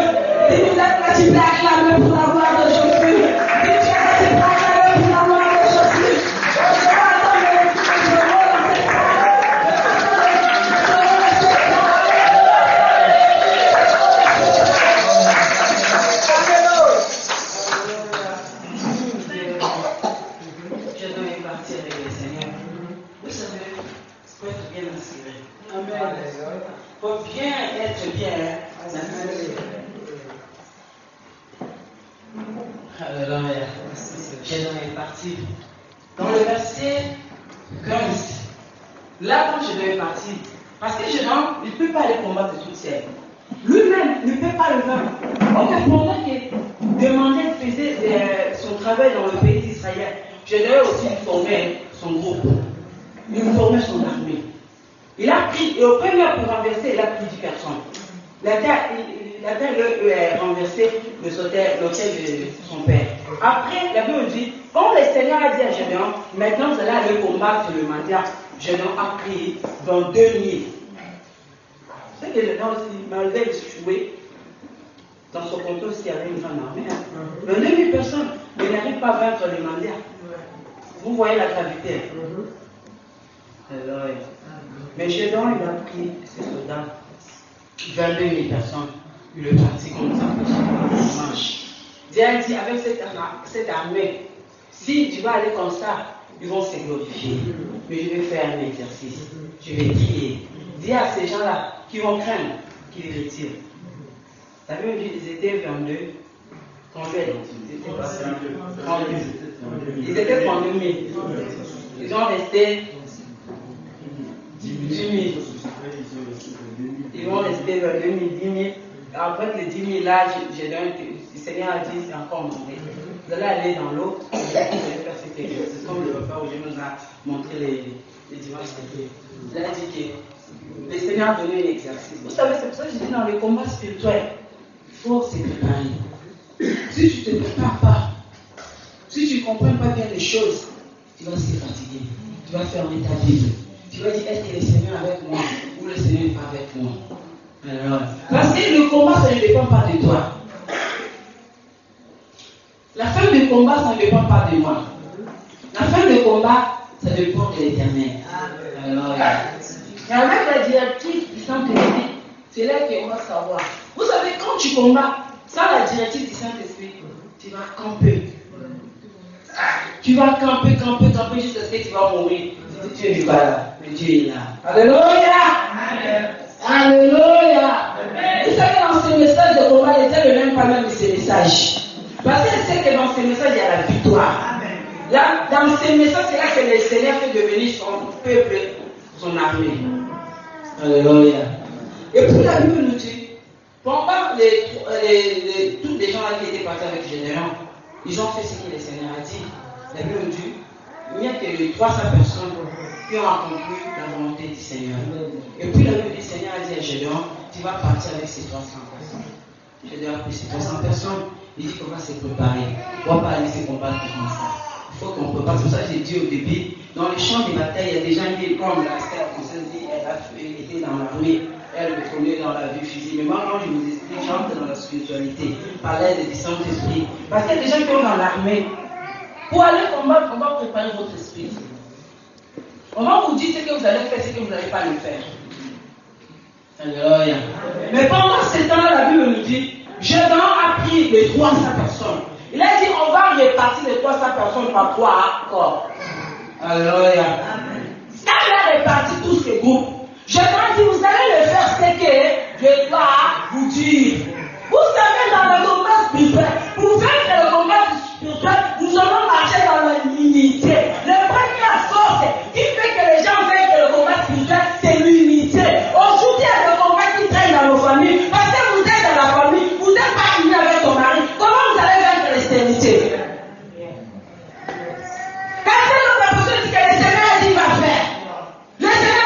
Dis-nous là, tu peux acclamer pour la gloire de Jésus. Dis-nous là, tu peux acclamer pour la gloire de Jésus. Faut bien être bien. Alléluia. Gédéon est parti. Dans le verset 15, là quand Gédéon est parti, parce que Gédéon, il ne peut pas aller combattre toute seule. Lui-même ne peut pas le vaincre. Donc pendant qu'il demandait, faisait son travail dans le pays d'Israël, Gédéon aussi formait son groupe. Il formait son armée. Il a pris, et au premier pour renverser, il a pris 10 personnes. La terre renversé l'hôtel de son père. Après, la Bible dit, quand le Seigneur a dit à Gédéon, maintenant vous allez aller combattre le Madian, Gédéon a pris 22 000. C'est que Gédéon aussi, malgré le jouer, dans son compte aussi, il y avait une grande armée. 22 000 personnes, mais il n'arrive pas à vaincre le Madian. Vous voyez la gravité. Alors, mais Gédéon, il a pris ses soldats, 22 000 personnes, il est parti comme ça, dimanche. Dieu a dit, avec cette armée, si tu vas aller comme ça, ils vont se glorifier. Mais je vais faire un exercice, je vais crier. Dis à ces gens-là qui vont craindre, qu'ils retirent. La Bible dit, ils étaient 22, combien ils étaient pas 32. Ils étaient 32 000. Ils ont resté 10 000. Ils vont rester 22 000, 10 000. Après les 10 000 là, le Seigneur a dit, c'est encore monté. Vous allez aller dans l'eau, vous allez faire cet exercice, comme le repas où je nous a montré les dimanches. Il a dit que le Seigneur a donné un exercice. Vous savez, c'est pour ça que je dis dans les combats spirituels, il faut se préparer. Si tu ne te prépares pas, si tu ne comprends pas bien les choses, tu vas se fatiguer. Tu vas fermer ta Bible. Tu vas dire, est-ce que le Seigneur est avec moi ou le Seigneur n'est pas avec moi? Alors, parce que le combat, ça ne dépend pas de toi. La fin du combat, ça ne dépend pas de moi. La fin du combat, ça dépend de l'Éternel. Alors, et avec la directive du Saint-Esprit, c'est là qu'on va savoir. Vous savez, quand tu combats, sans la directive du Saint-Esprit, tu vas camper. Tu vas camper jusqu'à ce que tu vas mourir. Dieu n'est pas là, mais Dieu est là. Alléluia! Alléluia! Vous savez, dans ce message de combat, l'Éternel ne même pas même ce message. Parce qu'il sait que dans ce message, il y a la victoire. Là, dans ce message, c'est là que le Seigneur fait devenir son peuple, son armée. Alléluia. Et puis la Bible nous dit, pendant tous les gens là qui étaient partis avec Gédéon, ils ont fait ce que le Seigneur a dit. La Bible nous dit, il n'y a que les 300 personnes qui ont accompli la volonté du Seigneur. Et puis la Bible du Seigneur a dit à Gédéon, tu vas partir avec ces 300 personnes. Gédéon a pris ces 300 personnes, il dit qu'on va se préparer. On ne va pas aller se combattre comme ça. Il faut qu'on prépare. C'est pour ça que j'ai dit au début, dans les champs de bataille, il y a des gens qui, comme la sœur française dit, elle a été dans l'armée, elle me connaît dans la vie physique. Mais moi, quand je vous explique, j'entre dans la spiritualité, par l'aide du Saint-Esprit. Parce qu'il y a des gens qui sont dans l'armée. Pour aller combattre, on va préparer votre esprit. On va vous dire ce que vous allez faire, ce que vous n'allez pas le faire. Alléluia. Mais pendant ce temps-là, la Bible nous dit, Gédéon a pris les 300 personnes. Il a dit, on va répartir les 300 personnes par 3 corps. Alléluia. Quand il a réparti tous ces groupes, Gédéon a dit, vous allez le faire ce que je dois vous dire. Vous savez, dans le combat spirituel, pour faire le combat spirituel, nous allons marcher dans l'unité. Le premier force qui fait que les gens vaincent le combat spirituel, c'est l'unité. Aujourd'hui, il y a des combats qui traînent dans nos familles, parce que vous êtes dans la famille, vous n'êtes pas unis avec ton mari. Comment vous allez vaincre l'extrémité? Quand c'est notre personne dit que le Seigneur a dit va faire, le Seigneur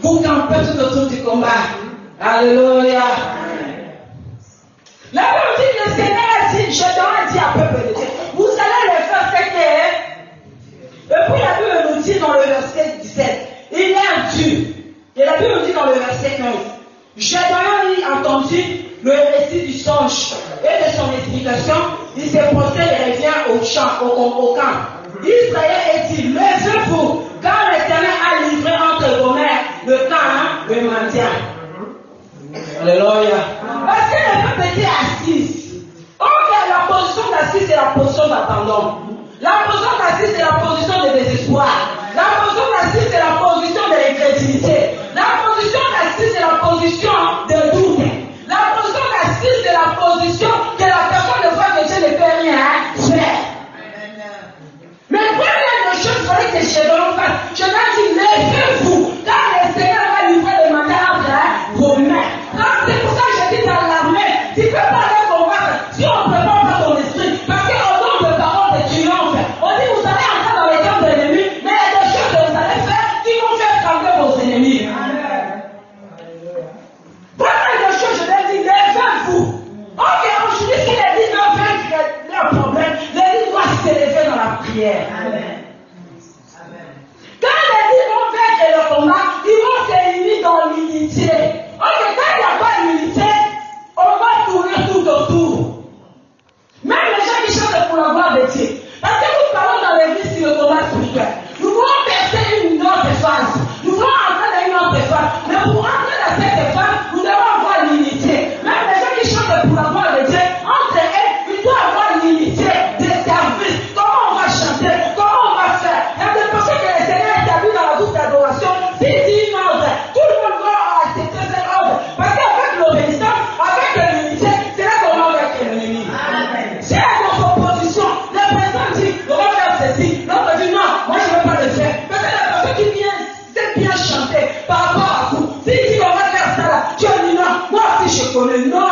Vous campez tout autour du combat. Alléluia. La Bible dit que le Seigneur a dit, je dit à peuple de Dieu, vous allez le faire ce qu'il est. Et puis la Bible nous dit dans le verset 17, il est un Dieu. Et la Bible nous dit dans le verset 15, j'ai entendu le récit du songe et de son explication, il s'est posté et revient au champ, au camp. Israël est dit, levez-vous, car l'Éternel a livré entre vos mains le camp, le mendiant. Alléluia. Parce que le peuple était assis. Ok, la position d'assise, c'est la position d'abandon. La position d'assise, c'est la position de désespoir. La position d'assise, c'est la position de l'incrédulité. La position d'assise, c'est la position de doute. La position d'assise, c'est la position que la personne ne voit que Dieu ne peut rien faire. Mais première des choses, il fallait que Gédéon fasse. Gédéon dit, levez-vous, car le Seigneur va livrer le mandat entre vos mains. Donc c'est pour ça que je dis dans l'armée, tu ne peux pas aller combattre si on ne prépare pas ton esprit. Parce qu'on donne de paroles de triomphe. On dit, vous allez entrer dans les camps de l'ennemi, mais il y a des choses que vous allez faire qui vont faire trembler vos ennemis. Première des choses, je vais dire, levez-vous. Ok, aujourd'hui, si les dix n'ont pas leur problème, les dix doivent s'élever dans la prière. Amen. Quand les dix vont vaincre le combat, ils vont s'éliminer dans l'unité. Ok, quand il n'y a pas d'unité, on va tourner tout autour. Même les gens qui chantent pour la gloire de Dieu. Parce que nous parlons dans l'église sur le combat spirituel. Nous voulons percer une autre phase. Nous voulons entrer dans une autre phase. Mais pour entrer dans cette phase, nous devons avoir l'unité. Même les gens qui chantent pour la gloire de Dieu, entre eux, ils doivent avoir l'unité des services. Comment on va chanter? Comment on va faire? Il y a des personnes que le Seigneur a établi dans la boucle d'adoration. S'il dit une ordre, tout le monde va accepter cet ordre. Parce qu'avec l'obéissance, avec l'unité, c'est là qu'on va vaincre l'ennemi. Si à notre opposition, le président dit, on va faire ceci, l'autre dit non, moi je ne veux pas le faire. Parce que la personne qui vient, c'est bien chanter par rapport à vous. S'il dit on va faire ça là, tu as dit non, moi aussi je connais, non.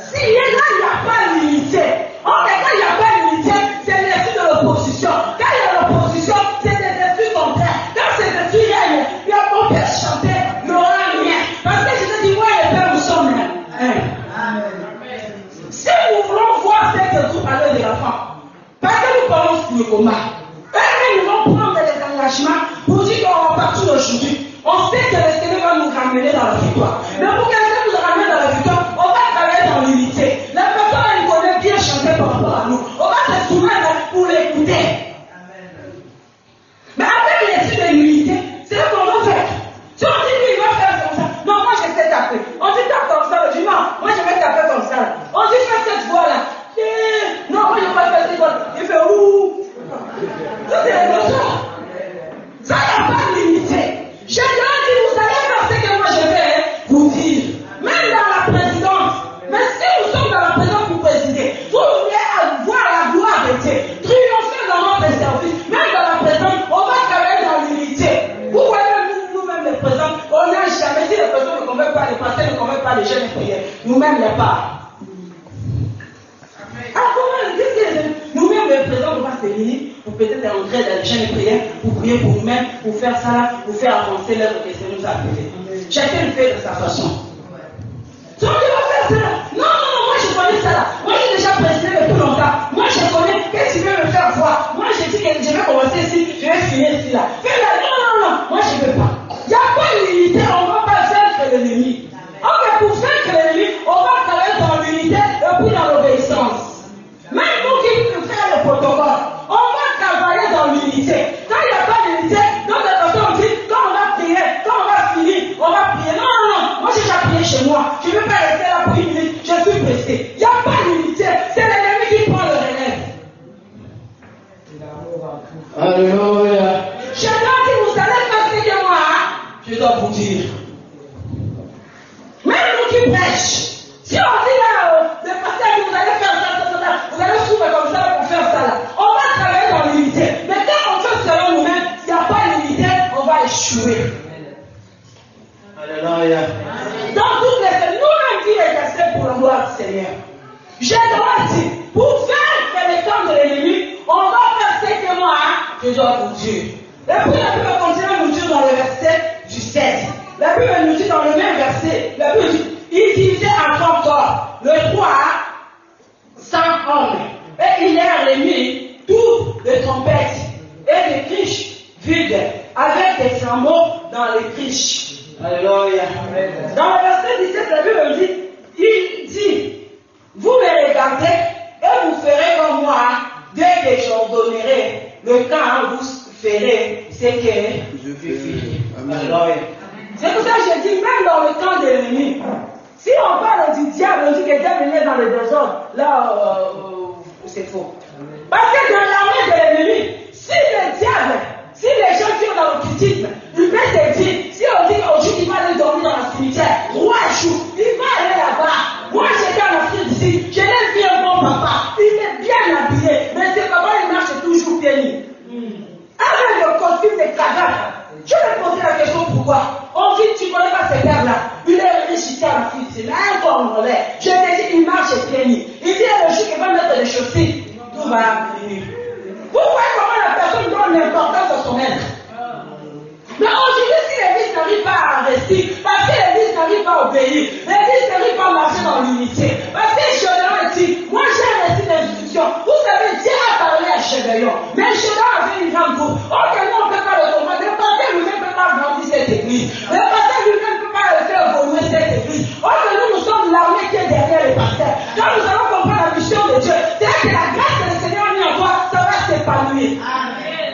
Si là, il n'y a pas d'unité. En fait, quand il n'y a pas d'unité, c'est l'esprit de l'opposition. Quand il y a l'opposition, c'est des esprits contraires. Quand ces esprits règnent, il y a mon père chanter, il n'y aura rien. Parce que je te dis, moi et le père, nous sommes là. Si nous voulons voir cette groupe à l'heure de l'enfant, parce que nous parlons sur le combat, eux-mêmes nous vont prendre des engagements pour dire qu'on va partir aujourd'hui. On sait que le Seigneur va nous ramener dans la victoire. Mais pour quelqu'un nous ramène dans la victoire, on va travailler dans l'unité. La personne, elle connaît bien chanter par rapport à nous. On va se soumettre pour l'écouter. Mais avec l'esprit de l'unité, c'est ce qu'on va faire. Si on dit lui, il va faire comme ça. Non, moi je sais taper. On dit tape comme ça. Je dis non, moi je vais taper comme ça. On dit fais cette voix-là. Non, moi je ne vais pas faire cette voix. Il fait ouh. Ça c'est les leçons. Ça, il n'y a pas d'unité. J'ai dit, vous allez faire ce que moi je vais vous dire. Même dans la présidence. Mais si nous sommes dans la présidence pour présider, vous voulez avoir la gloire de Dieu, triompher dans notre service. Même dans la présidence, on va travailler dans l'unité. Vous voyez, nous-mêmes les présidents, on n'a jamais dit les présidents ne convainquent pas, les pasteurs ne convainquent pas les jeunes prières. Nous-mêmes les pas. Nous-mêmes les présidents, on va se réunir pour peut-être entrer dans les jeunes prières, pour prier pour nous-mêmes, pour faire ça là, pour faire avancer l'œuvre que le Seigneur nous a appelé. Chacun le fait de sa façon. Donc il va faire ça. Non, moi je connais ça là. Moi j'ai déjà présidé depuis longtemps. Moi je connais que tu veux me faire voir. Moi j'ai dit que je vais commencer ici, je vais finir ici là. Fais là. Non. Moi je ne veux pas. Il n'y a pas d'unité, on ne va pas vaincre l'ennemi. Ok, pour vaincre l'ennemi, on va travailler dans l'unité et puis dans l'obéissance. Même nous qui faisons le protocole, on va travailler dans l'unité. Quand il n'y a pas d'unité, donc la personne dit, quand on va prier, quand on va finir, on va prier. Non. Moi j'ai déjà prié chez moi. Je ne vais pas rester là pour une minute, je suis pressé. Il n'y a pas d'unité, c'est l'ennemi qui prend le relève. Alléluia. Je dois dire, vous allez faire ce que moi, je dois vous dire. Même nous qui prêchent, si on dit là, le pasteur dit, vous allez faire ça, vous allez souffrir comme ça pour faire ça là. On va travailler dans l'unité. Mais quand on fait selon nous-mêmes, il n'y a pas d'unité, on va échouer. Alléluia. Dans toutes les nous-mêmes qui exerçons pour la gloire du Seigneur. J'ai droit dit, pour faire les camps de l'ennemi, on va faire ce que moi, je dois vous dire. Et puis la Bible continue à nous dire dans le verset 17. Bible nous dit dans le même verset, la Bible dit, il divisait en 3 corps, le 3, 100 hommes, et il leur remis toutes les trompettes et des criches vides, avec des flambeaux dans les criches. Alléluia. Dans le verset 17, la Bible dit, il dit, vous me regardez et vous ferez comme moi, dès que j'ordonnerai le camp, vous ferez ce que je fais. Alléluia. C'est pour ça que je dis, même dans le camp de l'ennemi, si on parle du diable, on dit que le diable est dans le désordre, là, c'est faux. Parce que dans l'armée de l'ennemi, si le diable, si les gens qui sont dans l'occultisme, ils peuvent se dire, si on dit qu'aujourd'hui il va aller dormir dans le cimetière, 3 jours, il va aller là-bas. Moi j'étais en Afrique d'ici, je l'ai vu un bon papa, il est bien habillé, mais c'est comment il marche toujours pieds nus. Avec le costume de cadavre, je vais poser la question pourquoi. On dit, tu ne connais pas ce père-là, il est riche ici en Afrique d'ici, là un Congolais, je te dis, il marche pieds nus. Il dit, le jour qu'il va mettre les chaussures, tout va venir. Vous voyez comment la personne donne l'importance à son être. Mais aujourd'hui, si l'Église n'arrive pas à investir, parce que l'Église n'arrive pas à obéir, l'Église n'arrive pas à marcher dans l'unité, parce que Gédéon dit, moi j'ai investi dans l'institution, vous savez, Dieu a parlé à Gédéon, mais Gédéon avait une grande coupe. Ok, nous on ne peut pas le comprendre, le pasteur lui-même ne peut pas grandir cette église, le pasteur lui-même ne peut pas faire évoluer cette église. Ok, nous sommes l'armée qui est derrière les pasteurs. Quand nous allons comprendre la mission de Dieu, c'est que la grâce que le Seigneur a mis en toi, ça va s'épanouir. Amen.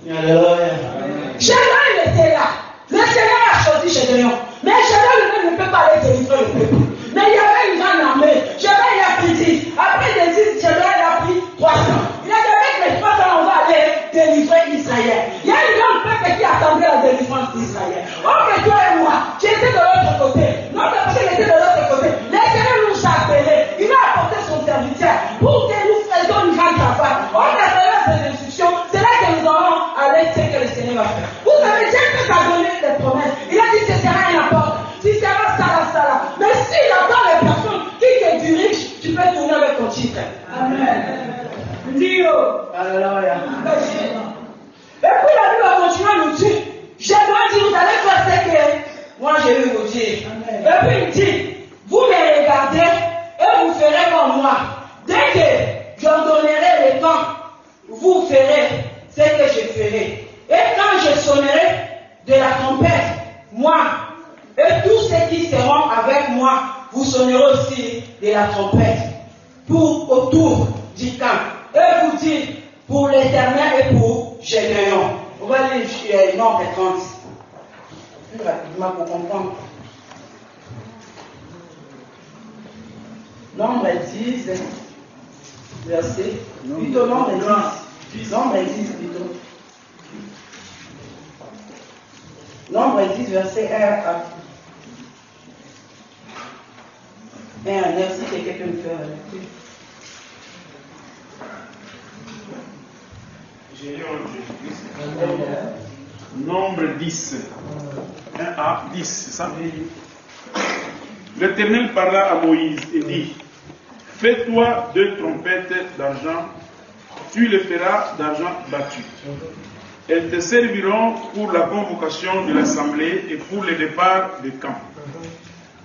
Alléluia. Gédéon il était là. Le Seigneur a choisi Gédéon. Mais Gédéon lui-même ne peut pas aller délivrer le peuple. Mais il y avait une grande armée. Gédéon il a pris 10. Après des 10, Gédéon il a pris 300. Il a dit avec les 300 on va aller délivrer Israël. Il y a une grande peuple qui attendait la délivrance d'Israël. Ok, toi et moi, tu étais de l'autre côté. Notre personne était de l'autre côté. Le Seigneur nous a appelés. Il a apporté son serviteur pour que nous faisions une grande campagne. On a donné ces instructions. C'est là que nous allons aller ce que le Seigneur va faire. Vous savez, Dieu peut t'a donné des promesses. Il a dit ce sera une apporte. Si ça va, ça va, ça va. Mais s'il attend les personnes qui te dirigent, tu peux tourner avec ton titre. Amen. Dieu. Alléluia. Et puis la Bible va continuer à nous dire, je dois dire, vous allez faire ce que moi je vais vous dire. Et puis il dit, vous me regardez et vous ferez comme moi. Dès que j'ordonnerai le temps, vous ferez ce que je ferai. Et quand je sonnerai de la trompette, moi et tous ceux qui seront avec moi, vous sonnerez aussi de la trompette pour autour du camp. Et vous dites pour l'Éternel et pour Gédéon. On va lire Nombre 30. Plus rapidement pour comprendre. Nombre 10, verset. Plutôt Nombre 10. Nombre 10 plutôt. Nombre 10, verset 1 à 9, si quelqu'un peut me faire la lecture.
Nombre 10. 1 à 10, c'est ça? L'Éternel parla à Moïse et dit, fais-toi 2 trompettes d'argent, tu les feras d'argent battu. Elles te serviront pour la convocation de l'assemblée et pour le départ du camp.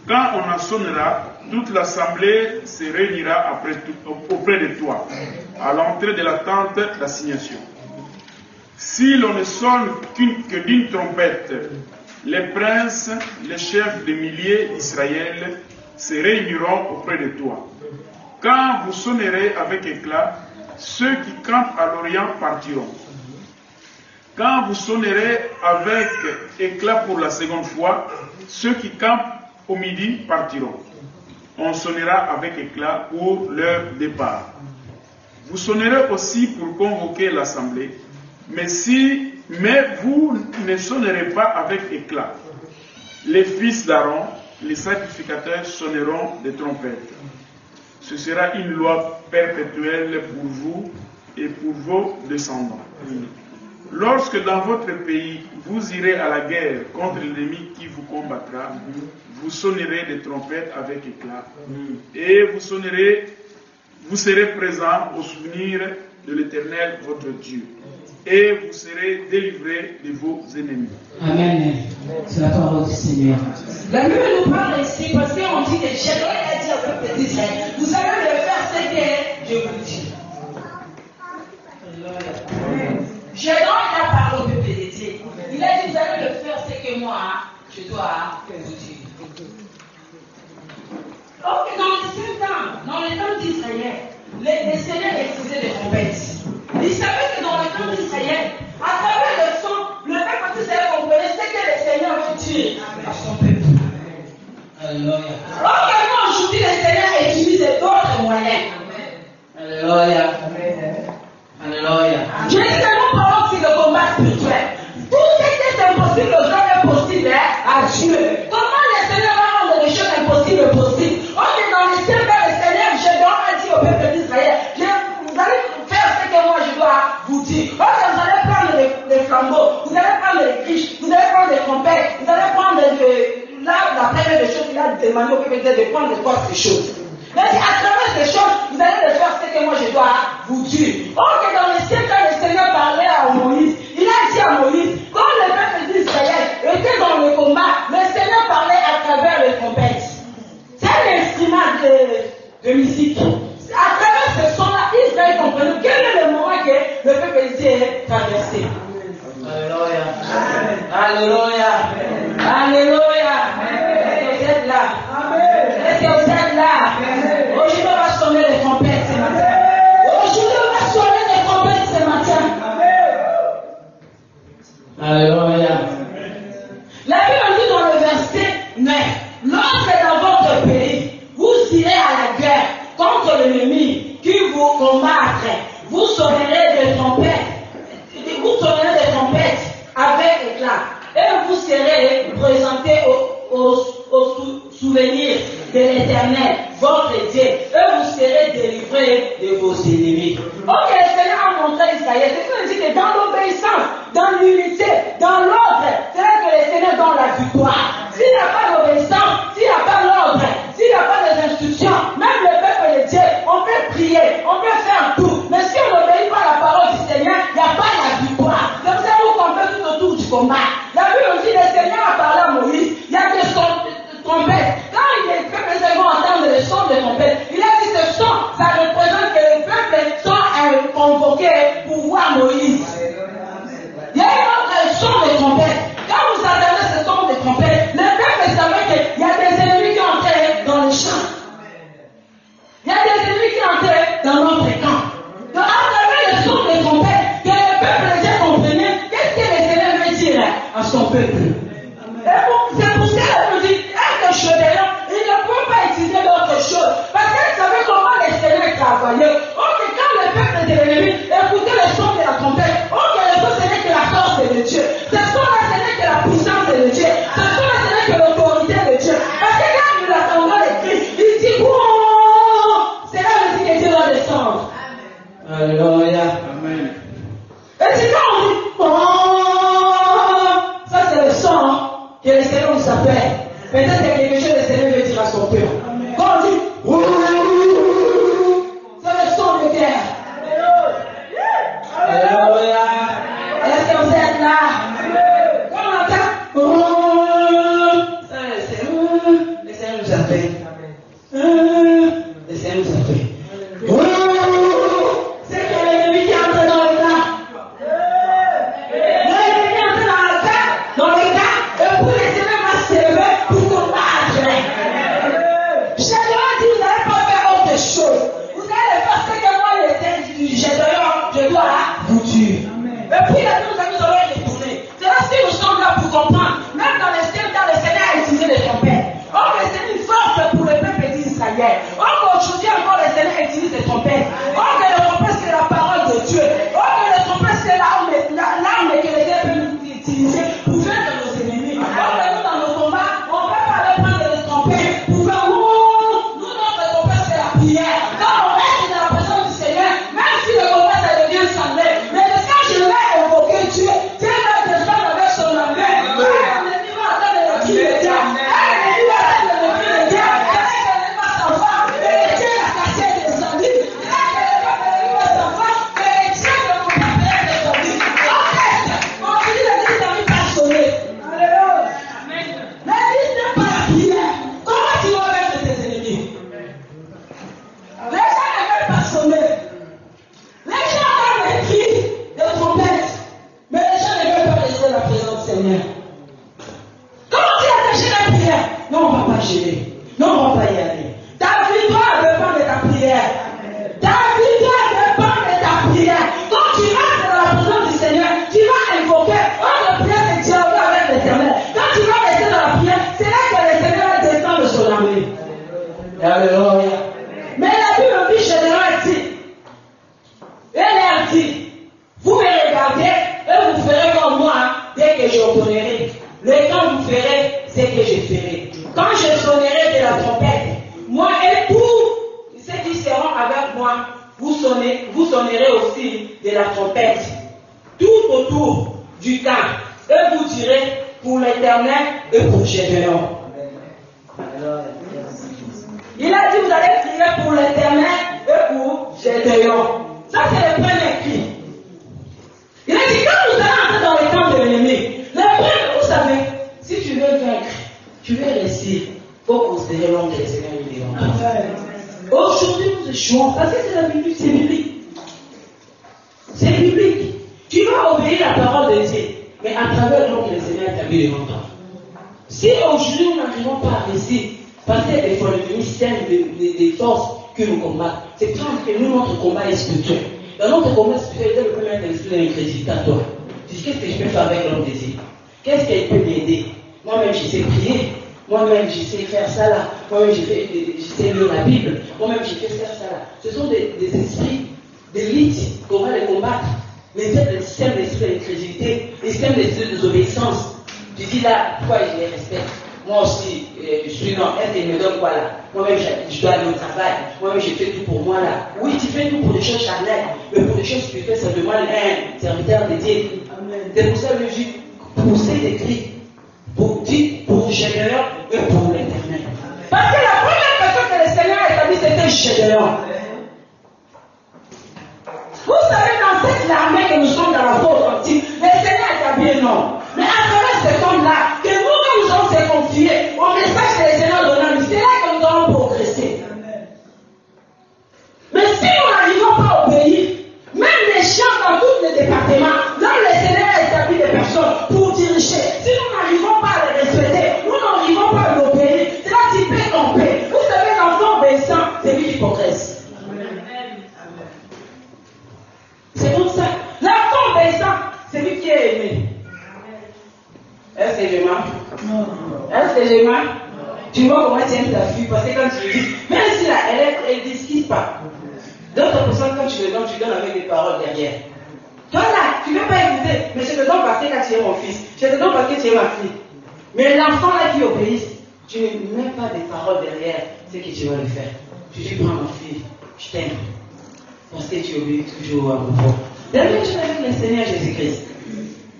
Quand on en sonnera, toute l'assemblée se réunira auprès de toi, à l'entrée de la tente d'assignation. Si l'on ne sonne que d'une trompette, les princes, les chefs de milliers d'Israël se réuniront auprès de toi. Quand vous sonnerez avec éclat, ceux qui campent à l'Orient partiront. Quand vous sonnerez avec éclat pour la seconde fois, ceux qui campent au midi partiront. On sonnera avec éclat pour leur départ. Vous sonnerez aussi pour convoquer l'assemblée, mais vous ne sonnerez pas avec éclat. Les fils d'Aaron, les sacrificateurs, sonneront des trompettes. Ce sera une loi perpétuelle pour vous et pour vos descendants. Lorsque dans votre pays, vous irez à la guerre contre l'ennemi qui vous combattra, vous sonnerez des trompettes avec éclat. Et vous serez présents au souvenir de l'Éternel, votre Dieu. Et vous serez délivrés de vos ennemis.
Amen. C'est la parole du Seigneur. La Bible nous parle ici parce qu'on dit que Gédéon a dit au peuple d'Israël, vous allez le faire ce que je vous dis. Gédéon a parlé au peuple d'Israël. Il a dit, vous allez le faire ce que moi, je dois vous dire. Ok, dans le temps d'Israël, les Seigneurs utilisaient des trompettes. Ils savaient que dans le temps d'Israël, à travers le son, le peuple d'Israël comprenait ce que le Seigneur veut dire à son peuple. Alléluia. Ok, nous aujourd'hui, le Seigneur utilise d'autres moyens. Alléluia. Alléluia. Je dis que nous parlons aussi de combat spirituel. Tout ce qui est impossible aux hommes est possible à Dieu. Comment le Seigneur va rendre les choses impossibles possibles? On est dans les cieux, le Seigneur, Gédéon a dit au peuple d'Israël, vous allez faire ce que moi je dois vous dire. Ok, vous allez prendre les flambeaux, vous allez prendre les criches, vous allez prendre les trompettes, vous allez prendre la première des choses qu'il a demandé au peuple de prendre de quoi ces choses. Mais à travers ces choses, vous allez le faire ce que moi je dois vous dire. Ok, dans les cieux, quand le Seigneur parlait à Moïse, il a dit à Moïse, quand le peuple d'Israël était dans le combat, le Seigneur parlait à travers les trompettes. C'est un instrument de musique. À travers ce son-là, Israël comprenait quel est le moment que le peuple d'Israël traversé. Alléluia. Alléluia. Alléluia. Est-ce que vous êtes là? Est-ce que vous êtes là? Aujourd'hui, on va sonner les trompettes ce matin. Aujourd'hui, on va sonner les trompettes ce matin. Alléluia. La Bible dit dans le verset 9, lorsque dans votre pays, vous irez à la guerre contre l'ennemi qui vous combattra, vous sonnerez des trompettes. Vous sonnerez des trompettes avec éclat. Et vous serez présentés au souvenir de l'Éternel, votre Dieu. Et vous serez délivrés de vos ennemis. Ok, le Seigneur a montré à Israël. C'est ce qu'il dit que dans l'obéissance, dans l'unité, dans l'ordre, c'est là que le Seigneur donne la victoire. S'il n'y a pas d'obéissance, s'il n'y a pas l'ordre, s'il n'y a pas des instructions, même le peuple de Dieu, on peut prier, on peut faire tout. Mais si on n'obéit pas à la parole du Seigneur, il n'y a pas la victoire. C'est pour ça qu'on peut tout autour du combat. La Bible dit, le Seigneur a parlé à Moïse, il y a des trompettes. Quand les peuples vont entendre le son des trompettes, il a dit ce son, ça représente que les peuples sont convoqués pour voir Moïse. Il y a un autre son des trompettes. Quand vous entendez ce son des trompettes, le peuple savait qu'il y a des ennemis qui entraient dans le champ. Il y a des ennemis qui entraient dans notre camp. Donc, à travers le son des trompettes, que le peuple déjà comprenait qu'est-ce que le Seigneur veut dire à son peuple. C'est pour ça qu'elle dit, être Gédéon, il ne peut pas utiliser d'autre chose. Parce qu'elle savait comment le Seigneur travaillait. Ok, quand le peuple de l'ennemi écoutait le son de la trompette, ok, le son ce n'est que la force de Dieu. Ce son-là, ce n'est que la puissance de Dieu. Ce son-là, ce n'est que l'autorité de Dieu. Parce que quand nous attendons les cris, il dit, bon, c'est là le dit que Dieu va descendre. Alléluia. Amen. Et si quand on dit, bon, ça c'est le son que le Seigneur nous appelle. Peut-être que quelque chose le Seigneur veut dire à son peuple. Quand on dit, c'est le son de guerre. Alléluia. Est-ce que vous êtes là? Quand on entend, le Seigneur nous appelle. Le Seigneur nous appelle. C'est que l'ennemi qui entre dans le camp. L'ennemi entre dans le camp, et pour le Seigneur va se lever pour combattre. Chacun non, on ne va pas gêner. Non, on ne va pas y aller. Ta victoire dépend de ta prière. Ta victoire dépend de ta prière. Quand tu rentres dans la présence du Seigneur, tu vas invoquer. Oh, la prière est dialoguer avec l'Éternel. Quand tu vas rester dans la prière, c'est là que le Seigneur descend de son armée. Alléluia. Mais la Bible dit, général dit, elle dit, vous me regardez et vous ferez comme moi dès que j'ordonnerai. Le temps vous ferez, c'est que je ferai. Quand je sonnerai de la trompette, moi et tous ceux qui seront avec moi, vous sonnerez aussi de la trompette. Tout autour du camp. Et vous direz pour l'Éternel et pour Gédéon. Il a dit, vous allez prier pour l'Éternel et pour Gédéon. Ça, c'est le premier cri. Il a dit, quand vous allez entrer dans le camp de l'ennemi, le premier, vous savez, si tu veux vaincre, tu veux réussir, il faut considérer l'homme des Seigneurs et des hommes. Aujourd'hui, nous échouons parce que c'est la Bible, c'est biblique. C'est biblique. Tu vas obéir la parole de Dieu, mais à travers l'homme que le Seigneur établit devant toi. Si aujourd'hui nous n'arrivons pas à réussir, parce que des fois l'ennemi sème des forces que nous combattons, c'est parce que nous, notre combat est spirituel. Dans notre combat spirituel, il peut mettre l'esprit d'incrédulité à toi. Tu dis, qu'est-ce que je peux faire avec l'homme de Dieu? Qu'est-ce qu'il peut m'aider? Moi-même, je sais prier. Moi-même, je sais faire ça là. Moi-même, je sais lire la Bible. Moi-même, je sais faire ça là. Ce sont des esprits d'élite qu'on va les combattre. Les systèmes d'esprit d'incrédulité, les systèmes d'esprit de désobéissance. Tu dis là, pourquoi je les respecte? Moi aussi, je suis non, est-ce qu'il me donne quoi là? Moi-même, je dois aller au travail. Moi-même, je fais tout pour moi là. Oui, tu fais tout pour les choses charnelles, mais pour les choses spirituelles, ça demande un serviteur de Dieu. C'est pour ça que je dis, pousser des cris. Pour Gédéon et pour l'Éternel. Parce que la première personne que le Seigneur a établie, c'était Gédéon. Vous savez, dans cette armée que nous sommes dans la faute antique, le Seigneur a établi un nom. Mais à travers cet homme-là, que nous nous sommes confiés au message que le Seigneur donne, c'est là que nous allons progresser. Mais si nous n'arrivons pas à obéir, même les champs dans tous les départements, là le Seigneur a établi des personnes pour diriger. Si nous n'arrivons pas à les respecter, nous n'arrivons pas à l'obéir, c'est là qu'il peut tomber. Vous savez, l'enfant obéissant, c'est lui qui progresse. C'est comme ça. L'enfant obéissant, c'est lui qui est aimé. Est-ce que je mens? Non. Est-ce que je mens? Tu vois comment tu aimes ta fille, parce que quand tu lui dis, même si là, elle ne discute pas. D'autres personnes, quand tu le donnes, tu donnes avec des paroles derrière. Toi là, tu ne veux pas écouter, mais je te donne parce que là tu es mon fils. Je te donne parce que tu es ma fille. Mais l'enfant là qui obéit, tu ne mets pas des paroles derrière ce que tu vas lui faire. Tu dis, prends ma fille, je t'aime. Parce que tu obéis toujours à mon voix. La même chose avec le Seigneur Jésus-Christ.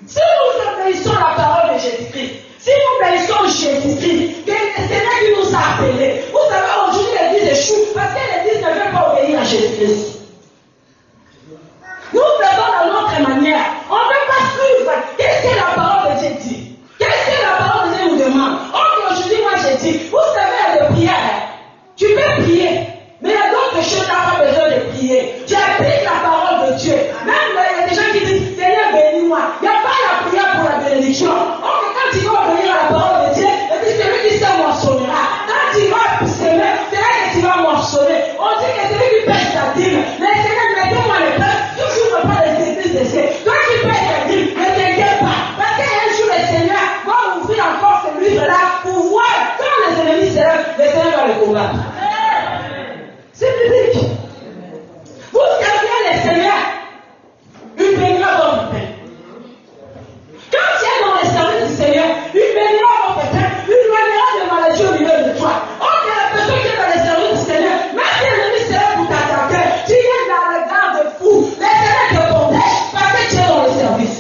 Si nous obéissons à la parole de Jésus-Christ, si nous obéissons Jésus-Christ, que le Seigneur qui nous a appelés, vous savez, aujourd'hui l'église échoue parce que l'église ne veut pas obéir à Jésus-Christ. Nous faisons de notre manière. On ne veut pas suivre. Qu'est-ce que la parole de Dieu dit? Qu'est-ce que la parole de Dieu nous demande? Aujourd'hui, moi j'ai dit, vous savez, il y a des prières. Tu peux prier, mais il y a d'autres choses, tu n'as pas besoin de prier. Tu appliques la parole de Dieu. Même il y a des gens qui disent, Seigneur, bénis-moi. Il n'y a pas la prière pour la bénédiction. Quand tu vas obéir à la parole de Dieu, et puis celui qui sait moissonnera. Quand tu vas semer, c'est là que tu vas moissonner. On dit que celui qui pèse sa dîme, mais Seigneur, mettez-moi le pain. Toujours pas les églises de Dieu. Toi qui pèse ta dîme, ne t'inquiète pas. Parce qu'un jour, le Seigneur va ouvrir encore ce livre-là pour voir quand les ennemis se lèvent, le Seigneur va les combattre. C'est biblique. Vous serviez le Seigneur, il bénira votre pain. Quand tu es dans le service du Seigneur, il bénira votre pain, il bénira des maladies au milieu de toi. Or, que la personne qui est dans le service du Seigneur, même si l'ennemi se lève pour t'attaquer, tu es dans le garde fou. Le Seigneur te protège parce que tu es dans le service.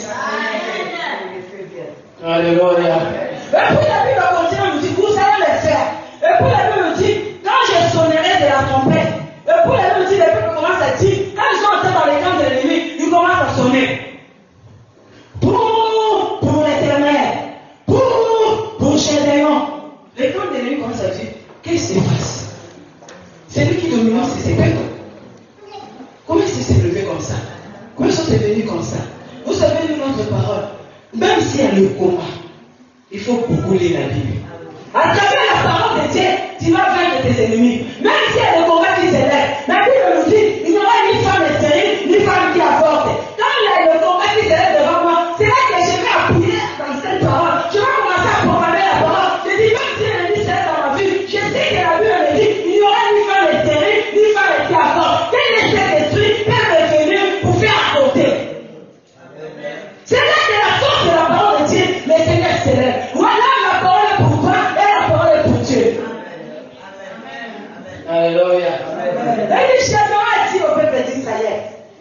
Alléluia. Et puis la Bible continue, nous dit, vous allez le faire. Et puis la Bible nous dit, quand je sonnerai de la trompette, et puis la Bible nous dit, les peuples commencent à dire, quand ils sont entrés dans les camps de l'ennemi, ils commencent à sonner. Pour l'Éternel, pour Gédéon. Les camps de l'ennemi commencent à dire, qu'est-ce qui se passe? C'est lui qui domine ces peuples. Comment est-ce qu'il s'est levé comme ça? Comment est-ce qu'il est venu comme ça? Vous savez, nous, notre parole, même s'il y a le combat, il faut beaucoup lire la Bible. À travers la parole de Dieu, tu vas vaincre tes ennemis. Même si il y a des combats qui s'élèvent, la Bible nous dit, il n'y aura ni femme stérile, ni femme qui avorte. Quand il y a le combat qui s'élève devant moi, c'est là que je vais appuyer dans cette parole. Je vais commencer à proclamer la parole. Je dis, même si l'ennemi s'élève dans ma vie, je sais que la Bible me dit, il n'y aura ni femme stérile, ni femme qui avorte. Quel est cet esprit peut me venir pour faire avorter? C'est là que la force de la parole de Dieu, le Seigneur s'élève. Voilà la parole est pour toi et la parole est pour Dieu. Alléluia. Et Gédéon a dit au peuple d'Israël,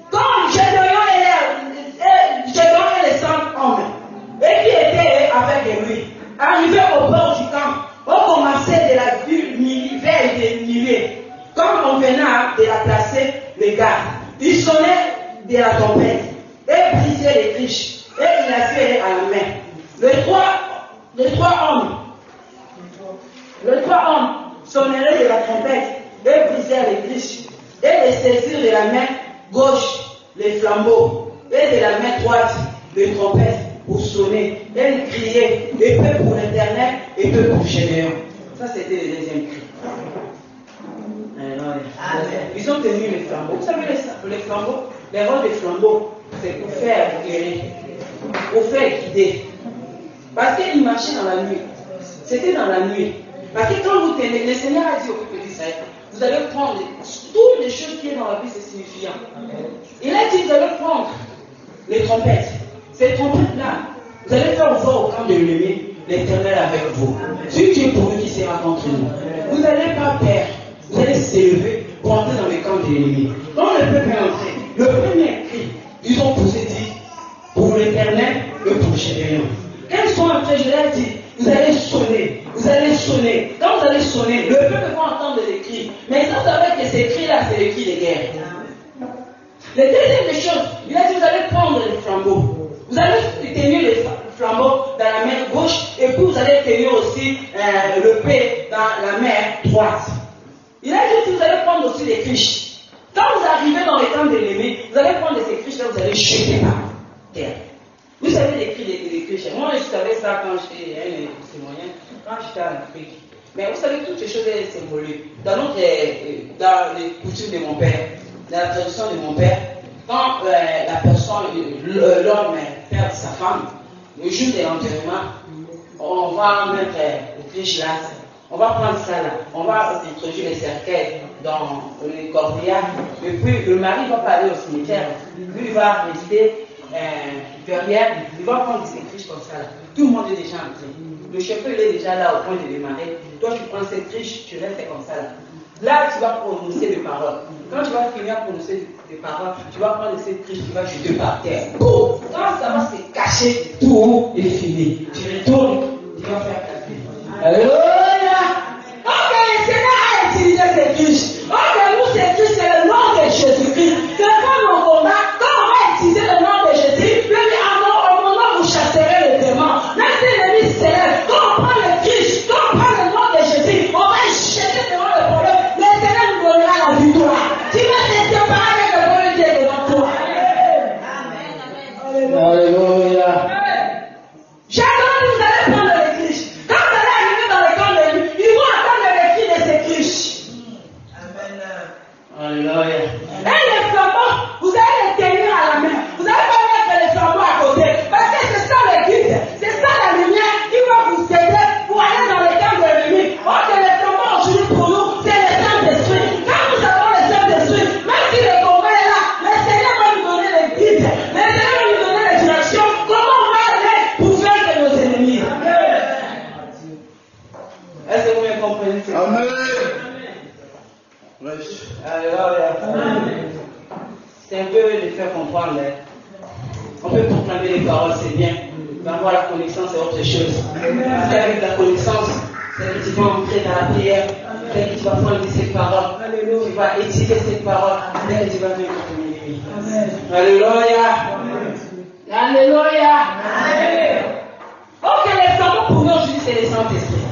comme Gédéon et les 100 hommes, et qui étaient avec lui, arrivés au bord du camp, on commençait de la veille des milliers. Comme on venait de la placer, les gardes, ils sonnaient de la trompette et brisaient les triches. Et il a fait à la main. Les trois hommes sonneraient de la trompette et brisèrent les triches. Et les saisirent de la main gauche les flambeaux et de la main droite les trompettes pour sonner. Et ils criaient, épée pour l'Éternel, épée pour Gédéon. Ça c'était le deuxième cri. Ils ont tenu les flambeaux. Vous savez les flambeaux, les rôles des flambeaux, c'est pour faire guérir, pour faire guider. Parce qu'ils marchaient dans la nuit. C'était dans la nuit. Parce que quand vous tenez, le Seigneur a dit au peuple d'Israël, vous allez prendre toutes les choses qui sont dans la vie, c'est signifiant. Il a dit, vous allez prendre les trompettes. Ces trompettes-là, vous allez faire voir au camp de l'ennemi, l'Éternel avec vous. Si Dieu est pour nous, qui sera contre nous. Vous n'allez pas perdre. Vous allez s'élever pour entrer dans le camp de l'ennemi. Quand le peuple est entré, le premier cri, ils ont posé dit, pour l'Éternel et pour Gédéon. Quand ils sont entrés, je leur ai dit, vous allez sonner, vous allez sonner. Quand vous allez sonner, le peuple va entendre des cris. Mais ils savent que ces cris-là, c'est les cris de guerre. La deuxième des choses, il a dit, vous allez prendre les flambeaux. Vous allez tenir les flambeaux dans la main gauche et puis vous allez tenir aussi le paix dans la main droite. Il a dit, vous allez prendre aussi les criches. Quand vous arrivez dans les camps de l'ennemi, vous allez prendre ces criches-là, vous allez jeter par terre. Vous savez les criches. Moi, je savais ça quand j'étais quand j'étais en Afrique. Mais vous savez, toutes ces choses, elles s'évoluent. Dans les coutumes de mon père, dans la tradition de mon père, quand la personne, l'homme perd sa femme, le jour de l'enterrement, on va mettre les criches là. On va prendre ça là, on va introduire les cercueils dans les corbillards, et puis le mari va pas aller au cimetière, lui il va rester derrière, il va prendre ses criches comme ça là. Tout le monde est déjà entré. Le chauffeur il est déjà là au point de démarrer. Toi tu prends cette criche, tu restes comme ça là. Là tu vas prononcer des paroles. Quand tu vas finir à prononcer des paroles, tu vas prendre cette criche, tu vas jeter par terre. Quand ça va se cacher, tout est fini. Tu retournes, tu vas faire ta vie. Alléluia! Ok, le Seigneur a utilisé ces criches. Ok, nous, ces criches, c'est le nom de Jésus-Christ. C'est comme nos combats, quand on va utiliser le nom de Jésus, le dit, en mon nom, vous chasserez les démons. Même si l'ennemi s'élève, quand on prend les criches, quand on prend le nom de Jésus, on va jeter devant le problème. Le Seigneur nous donnera la victoire. Tu vas te séparer avec le bon Dieu devant toi. Amen. Alléluia. Chacun, vous allez prendre les criches. Quand vous allez arriver dans le camp de lui, ils vont entendre les cris de ces criches. Amen. Alléluia. Et les flambeaux, vous allez les tenir à la main. Vous n'allez pas mettre les flambeaux à côté. Parce que c'est ça le guide. C'est ça la lumière qui va vous aider pour aller dans le camp de l'ennemi. Oh, que les flambeaux aujourd'hui pour nous, c'est le Saint-Esprit. Quand nous avons le Saint-Esprit, même si le combat est là, le Seigneur va nous donner les guides. Le Seigneur va nous donner les directions. Comment on va aller pour vaincre nos ennemis. Est-ce que vous me comprenez?
Amen.
Alléluia. C'est un peu de faire comprendre. On peut proclamer les paroles, c'est bien. Mais avoir la connaissance, c'est autre chose. C'est avec la connaissance, c'est que tu vas entrer dans la prière, c'est que tu vas prendre cette parole, tu vas étudier cette parole, c'est que tu vas vaincre ton ennemi. Alléluia. Alléluia. Ok, les flambeaux pour nous aujourd'hui, c'est les Saint-Esprit.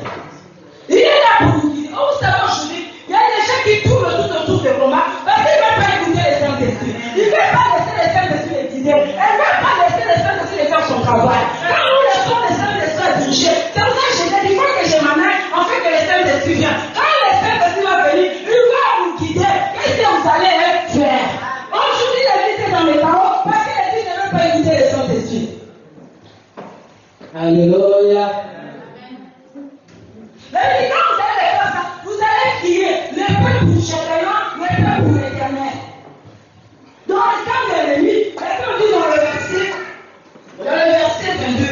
Il est là pour nous guider. Oh, vous savez, aujourd'hui, il y a des gens qui tournent tout autour de combat parce qu'ils ne veulent pas écouter les Saint-Esprit. Ils ne veulent pas laisser les Saint-Esprit les guider. Ils ne veulent pas laisser les Saint-Esprit les faire son travail. Quand nous laissons les Saint-Esprit diriger, c'est pour ça que je dis, il faut que je m'amène à Saint-Esprit vient. Quand le Saint-Esprit va venir, il va vous guider. Qu'est-ce que vous allez faire? Aujourd'hui, l'église est dans les paroles parce que l'église ne veut pas écouter le Saint-Esprit. Alléluia. Mais quand vous allez faire ça, vous allez crier le peuple pour chacun, le peuple pour l'Éternel. Dans le camp de l'ennemi, le peuple dit dans le verset 22,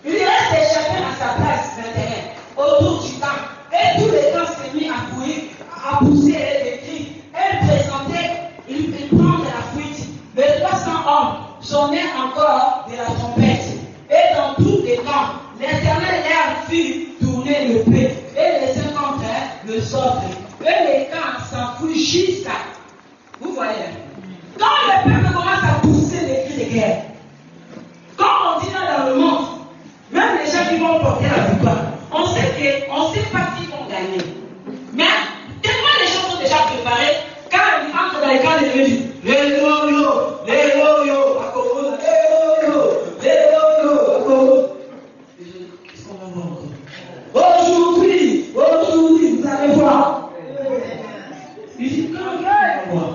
il reste chacun à sa place d'intérêt autour du camp. Et tous les camps s'est mis à courir, à pousser et des cris. Et présenter, il prend de la fuite. Les 300 hommes sonnaient encore de la trompette. Et dans tous les camps, l'Éternel leur fit tourner le paix. Et les 50 le sortent. Et les camps s'enfuient jusqu'à. Vous voyez? Quand le peuple commence à pousser les cris de guerre, quand on dit dans le monde, même les gens qui vont porter la victoire, on sait pas qui vont gagner. Mais tellement les gens sont déjà préparés, quand ils entrent dans les camps de l'ennemi, les yo-yo, à Congo, les yo-yo, à Congo. Qu'est-ce qu'on va voir encore? Aujourd'hui, vous allez voir. Il dit, quand on va voir.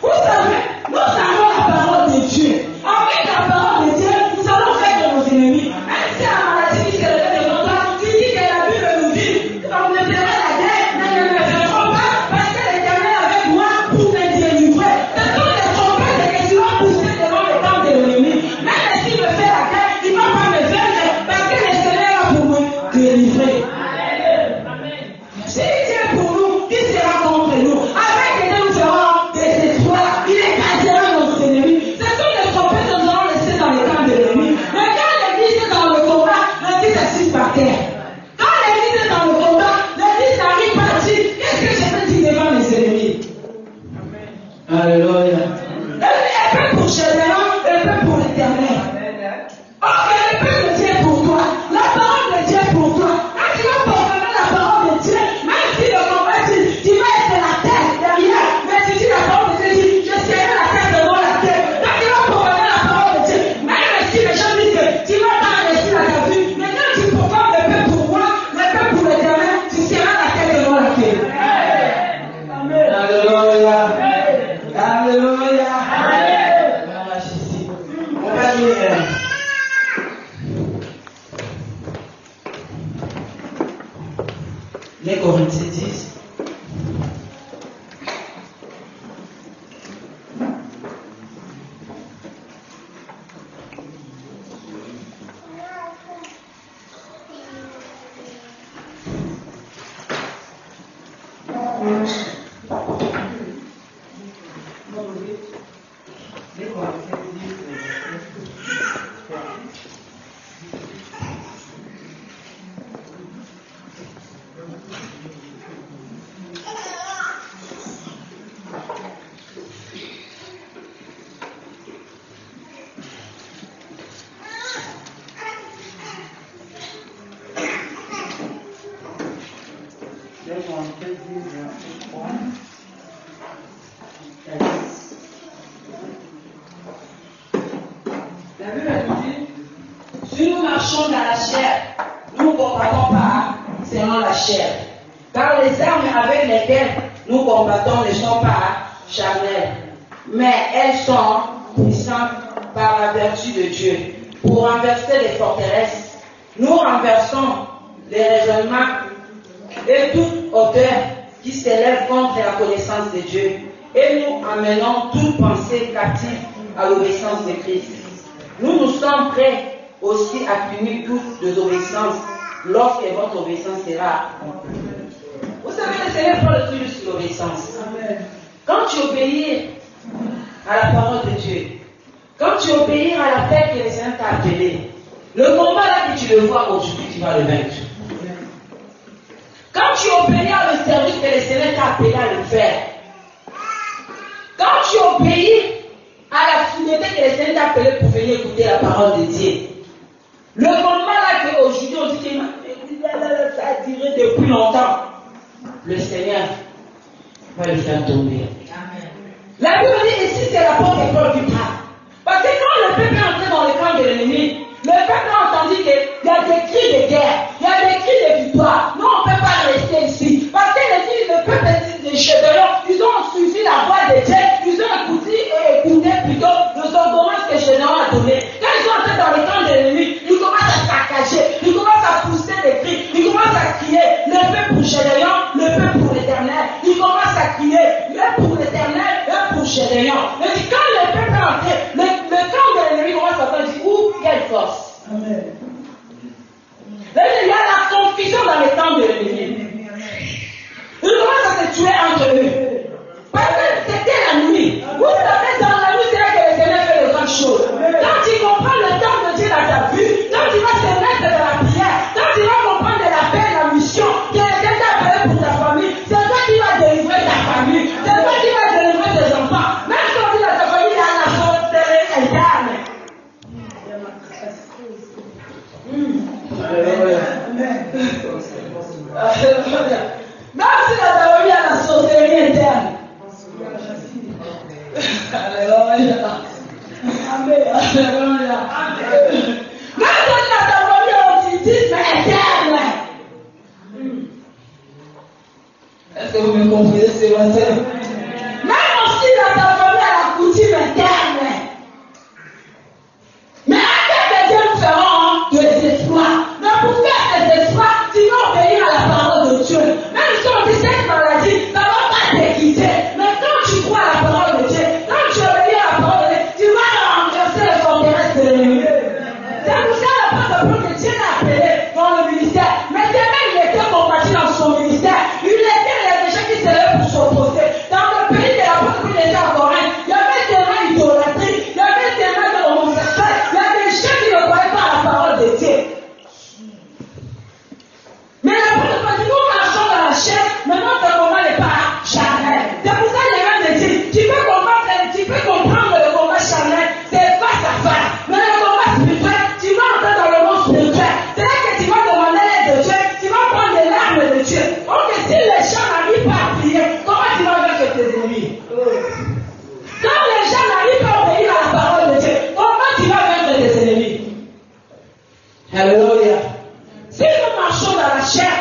Vous savez, nous avons la parole de Dieu. Avec la parole de Dieu, nous allons faire de nos ennemis. Même si la maladie qui se révèle devant toi, qui dit que la Bible nous dit, on ne fera la guerre, ne me feront pas, parce que l'Éternel est avec moi pour me délivrer. Mais quand les trompettes et que tu vas pousser devant le camp de l'ennemi, même s'il me fait la guerre, il ne va pas me vaincre, parce que le Seigneur est pour me délivrer. Si Dieu est pour nous, qui sera contre nous? Avec Dieu, nous ferons des espoirs. Il écrasera nos ennemis. C'est comme les trompettes que nous allons laisser dans les camps de l'ennemi. Mais quand l'église est dans le combat, l'église assise par terre. Quand l'église est dans le combat, l'église n'arrive pas à dire qu'est-ce que je peux dire devant mes ennemis. Alléluia. Et peu pour Jésus, et peu pour l'Éternel. Oh, mais le peu de Dieu est pour toi. La parole de Dieu est pour toi. Quand tu vas proclamer la parole de Dieu, même si le combat dit, tu vas être la tête derrière, mais si tu la parole de Dieu dit, je serai la tête devant la tête. Quand tu vas proclamer la parole de Dieu, même si les gens disent que tu vas pas réussir à ta vie, mais quand tu proclames le peuple pour moi, le peuple pour l'Éternel, tu seras la tête devant la tête. Alléluia. Alléluia. Voilà, Jésus. On va lire. Les Corinthiens 10. La Bible nous dit, si nous marchons dans la chair, nous ne combattons pas selon la chair. Car les armes avec lesquelles nous combattons ne sont pas charnelles, mais elles sont puissantes par la vertu de Dieu. Pour renverser les forteresses, nous renversons les raisonnements et toute hauteur qui s'élève contre la connaissance de Dieu. Et nous amenons toute pensée captive à l'obéissance de Christ. Nous sommes prêts aussi à punir toute désobéissance lorsque votre obéissance sera accomplie. Vous savez, le Seigneur prend le truc sur l'obéissance. Quand tu obéis à la parole de Dieu, quand tu obéis à la paix que le Seigneur t'a appelé, le combat là que tu le vois aujourd'hui, tu vas le vaincre. Quand tu obéis à le service que le Seigneur t'a appelé à le faire, quand tu obéis à la fidélité que le Seigneur t'a appelé pour venir écouter la parole de Dieu, le combat là qu'aujourd'hui on dit que ça a duré depuis longtemps, le Seigneur va le faire tomber. Amen. La Bible dit ici c'est la porte des Paul qui parle. Parce que quand le peuple est entré dans le camp de l'ennemi, le peuple a entendu qu'il y a des cris de guerre, il y Alléluia. Même si la théorie a la sorcellerie interne. Alléluia. Amen. Alléluia. Même si la théorie a l'autisme interne. Est-ce que vous me comprenez, c'est vrai? Même aussi la théorie a la coutume interne. Mais avec des Dieu nous ferons des exploits. Mais pour faire des exploits, tu dois obéir à la parole de Dieu. Même si on dit cette maladie, ça ne va pas te quitter. Mais quand tu crois à la parole de Dieu, quand tu obéis à la parole de Dieu, tu vas renverser les forteresses de l'ennemi. C'est pour ça le peuple que Dieu l'a appelé dans le ministère. Mais c'est même il était combattu dans son ministère. Il y a des gens qui se lèvent pour s'opposer. Dans le pays de la peuple qui était en Corinthe, il y avait tellement d'idolâtrie, il y avait tellement d'homosexuels, il y a des gens qui ne croyaient pas à la parole de Dieu. Mais la peuple dit, nous marchons dans la chair, mais notre combat n'est pas charnel. C'est pour ça que les gens me disent, tu peux comprendre le combat charnel, c'est face à face. Mais le combat spirituel, tu vas entrer dans le monde spirituel. C'est là que tu vas demander l'aide de Dieu, tu vas prendre les larmes de Dieu. Donc si les gens n'arrivent pas à prier, comment tu vas vaincre tes ennemis? Quand les gens n'arrivent pas à obéir à la parole de Dieu, comment tu vas vaincre tes ennemis? Alléluia. Si nous marchons dans la chair,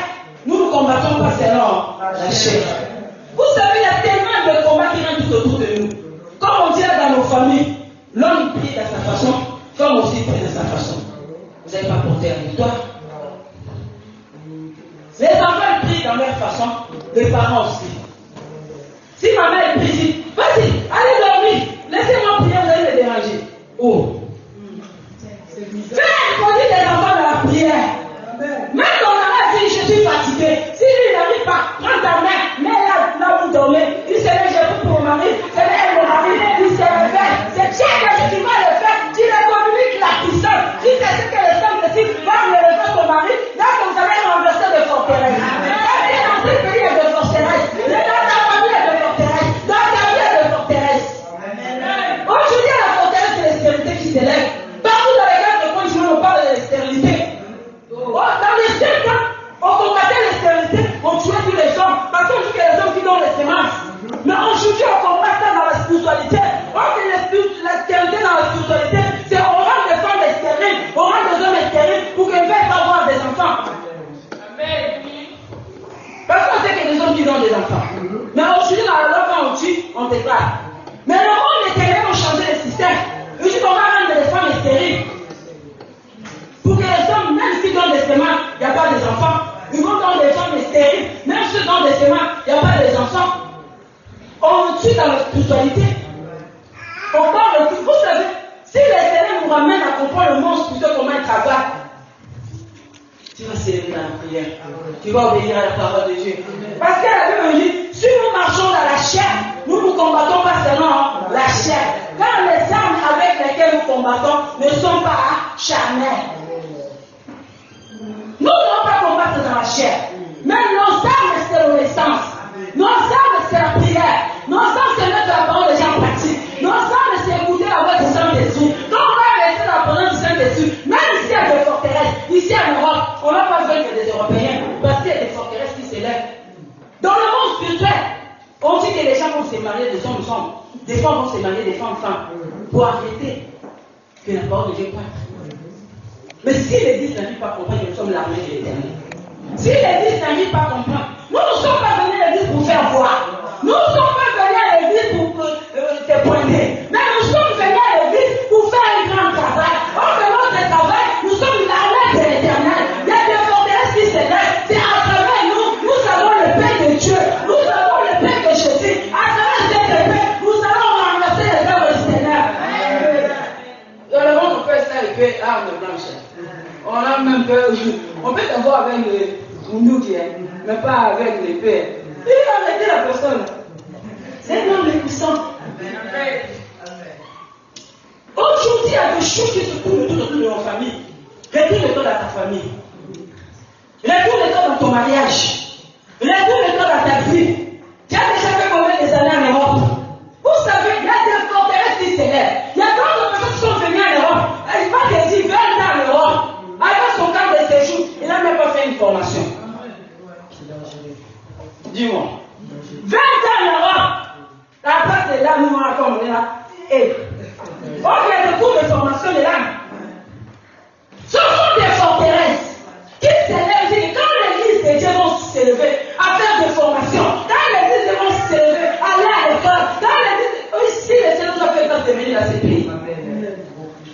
nous ne combattons pas selon la chair. Vous savez, il y a tellement de combats qui rentrent tout autour de nous. Comme on dirait dans nos familles, l'homme prie de sa façon, comme aussi prie de sa façon. Vous n'avez pas porté la victoire. Les enfants prient dans leur façon, les parents aussi. Si ma mère prie, dit, vas-y, allez dormir, laissez-moi prier, vous allez me déranger. Oh. Fais introduire les enfants dans la prière. Même ton maman dit, je suis fatigué. Si lui n'arrive pas, prends ta main, mets-la là où vous dormez. Il se lève, j'ai pris pour mon mari, c'est là mon mari, il se réveille. C'est chaque chose que tu vas le faire, tu le communiques la puissance. Si c'est ce que le Saint-Esprit va me lever ton mari, là vous allez renverser de forteresse. Dans ce pays, il y a de forteresse. Dans ta famille, il y a de forteresse. Dans ta vie, il y a de forteresse. Aujourd'hui, la forteresse, c'est l'extériorité qui s'élève. Partout dans les cas de conjoint, on parle de l'extériorité. Dans les 5 ans, on combattait l'extériorité, on tuait tous les hommes, parce qu'on dit que les hommes qui donnent les semences. Mais aujourd'hui, on combat ça dans la spiritualité. On dit l'extériorité dans la spiritualité, c'est on rend des femmes stériles, on rend des hommes stériles pour qu'ils ne puissent pas avoir des enfants. Parce qu'on sait que les hommes qui donnent des enfants. Mais aujourd'hui, dans la loi, quand on tue, on déclare. Mais le monde éternel a changé le système. Aujourd'hui, on va rendre des femmes stériles. Pour que les hommes, même s'ils donnent des semences, il n'y a pas des enfants. Ils vont donner des femmes stériles, même s'ils donnent des semences, il n'y a pas des enfants. On tue dans la spiritualité. On parle de tout. Vous savez, si les Seigneurs nous ramènent à comprendre le monde spirituel, comment il travaille, tu vas célébrer dans la prière. Tu vas obéir à la parole de Dieu. Parce qu'elle a dit, si nous marchons dans la chair, nous ne combattons pas seulement la chair. Car les armes avec lesquelles nous combattons ne sont pas charnelles. Nous n'allons pas combattre dans la chair. Mais nos armes, c'est l'obéissance. Nos armes, c'est la prière. Nos armes, c'est mettre la parole des gens en pratique. Nos armes, c'est écouter la voix du Saint-Esprit. Quand on va rester dans la parole du Saint-Esprit, même ici, il y a des forteresses. Ici, en Europe, on n'a pas besoin que des Européens. Parce qu'il y a des forteresses qui s'élèvent. Dans le monde spirituel, on dit que les gens vont se marier des hommes hommes. Des femmes vont se marier des femmes femmes. Pour arrêter que la parole de Dieu passe. Mais si l'Église n'arrive pas à comprendre que nous sommes l'armée de l'Éternel, si l'Église n'arrive pas à comprendre, nous ne sommes pas venus à l'Église pour faire voir. Nous ne sommes pas venus à l'Église pour témoigner. Mais nous sommes venus à l'Église pour faire un grand travail. On fait notre travail, nous sommes l'armée de l'Éternel. Il y a des forteresses qui s'élèvent. C'est à travers nous, nous avons le paix de Dieu. Nous avons le paix de Jésus. À travers cette paix, nous allons renverser les œuvres du Seigneur. Dans le monde, on fait ça avec armes blanches. On a même peur. On peut t'avoir avec le Moundouki, mais pas avec l'épée. Il a arrêté la personne. C'est un homme puissant. Aujourd'hui, il y a des choses qui se trouvent tout autour de nos familles. Retourne-toi dans ta famille. Retourne-toi dans ton mariage. Retourne-toi dans ta vie. Tu as déjà fait combien des années en Europe? Vous savez, il y a des forteresses qui s'élèvent. Il y a d'autres personnes qui sont venues en Europe. Elle va te dire, viens dans l'Europe. Avec son camp de séjour, fait une formation. Dis-moi. 20 ans en Europe, la place est là, nous, comme on est là. Et on a des cours de formation de l'âme. Ce sont des forteresses qui s'élèvent. Quand l'église des dieux vont s'élever à faire des formations, quand l'église des dieux vont s'élever à aller à l'école, quand l'église, ici les Seigneur doivent faire quand venir dans ces pays.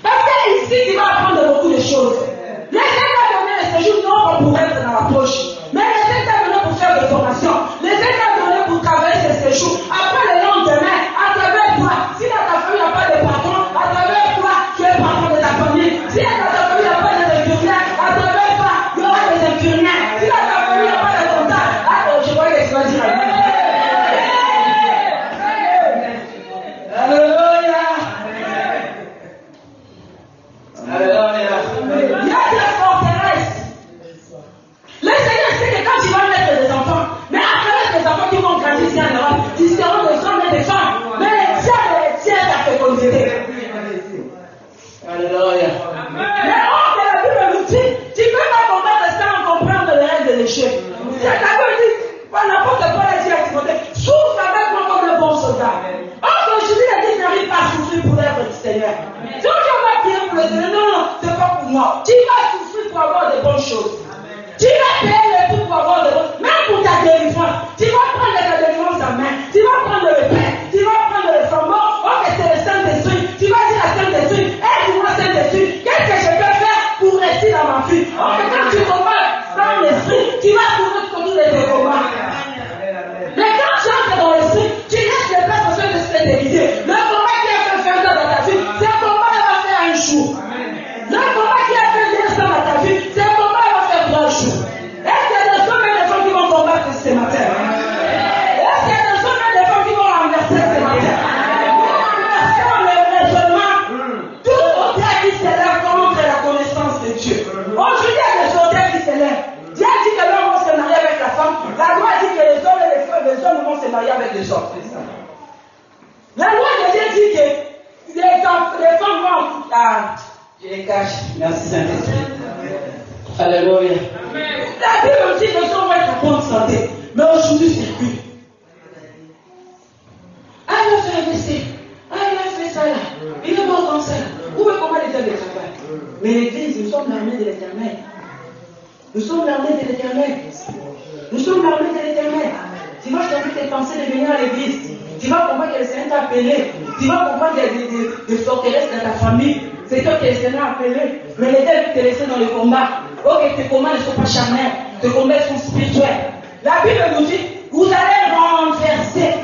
Parce que ici, tu vas apprendre beaucoup de choses. Les Seigneurs donnent les séjours non pour être dans la poche, mais les Seigneurs donnent pour faire des formations. Les Seigneurs donnent pour travailler ces séjours. Après le lendemain, à travers toi, si dans ta famille il n'y a pas de patron, à travers toi, tu es patron de ta famille. Si dans ta famille il n'y a pas d'infirmière, à travers toi, il y aura des infirmières. Si dans ta famille il n'y a pas de comptable, alors je vois que tu vas dire Alléluia. Alléluia. Il y a des forteresses. Le Seigneur sait que quand tu vas mettre des enfants, mais après les enfants qui vont grandir ici en Europe, ils seront des hommes et des femmes. Mais les tiens à te considérer. Alléluia. Mais or que la Bible nous dit, tu ne peux pas comprendre ça sans comprendre les règles de l'échec. C'est la Bible dit, n'importe quoi l'a dit à Timothée, souffre avec moi comme le bon soldat. Or qu'aujourd'hui l'Église n'arrive pas à souffrir pour l'œuvre du Seigneur. Si on va prier pour le Seigneur, non, c'est pas pour moi. Tu vas souffrir pour avoir de bonnes choses. Tu vas payer le prix pour avoir de bonnes choses. Même pour ta délivrance. Tu vas prendre ta délivrance en main. Tu vas prendre le pain. Tu vas prendre le flambeau. Oh, mais c'est le Saint-Esprit. Tu vas dire à Saint-Esprit, aide-moi Saint-Esprit. Qu'est-ce que je peux faire pour rester dans ma vie? Oh, mais quand tu combats dans l'esprit, tu vas trouver tout les combats. Mais quand tu entres dans l'esprit, tu laisses les personnes de se déguiser. Le combat qui a fait faire dans ta vie, c'est un combat qui va faire un jour. Le combat qui a fait dire ça dans ta vie, c'est un combat qui va faire 3 jours. Est-ce qu'il y a des hommes et des femmes qui vont combattre ce matin? Est-ce qu'il y a des hommes et des femmes qui vont renverser ce matin? Nous renversons le raisonnement, tout auteur qui s'élève contre la connaissance de Dieu. Aujourd'hui, il y a des auteurs qui s'élèvent. Dieu a dit que l'homme va se marier avec la femme. La loi dit que les hommes et les hommes vont se marier avec les hommes. La loi de Dieu dit que les femmes vont... Ah, je les cache. Merci Saint-Esprit. Alléluia. La Bible dit que les hommes vont être en bonne santé. Mais aujourd'hui, c'est plus. Ah, il a fait un WC. Ah, il a fait ça là. Il est mort comme ça. Où est comment les gens le travail? Mais l'église, nous sommes l'armée de l'éternel. Nous sommes l'armée de l'éternel. Nous sommes l'armée de l'éternel. Tu vas changer tes pensées de venir à l'église. Tu vas comprendre que le Seigneur t'a appelé. Tu vas comprendre des forteresses dans ta famille. C'est toi que le Seigneur a appelé. Mais les devils te laisser dans le combat. Ok, tes combats ne sont pas charnels. Tes combats sont spirituels. La Bible nous dit, vous allez renverser.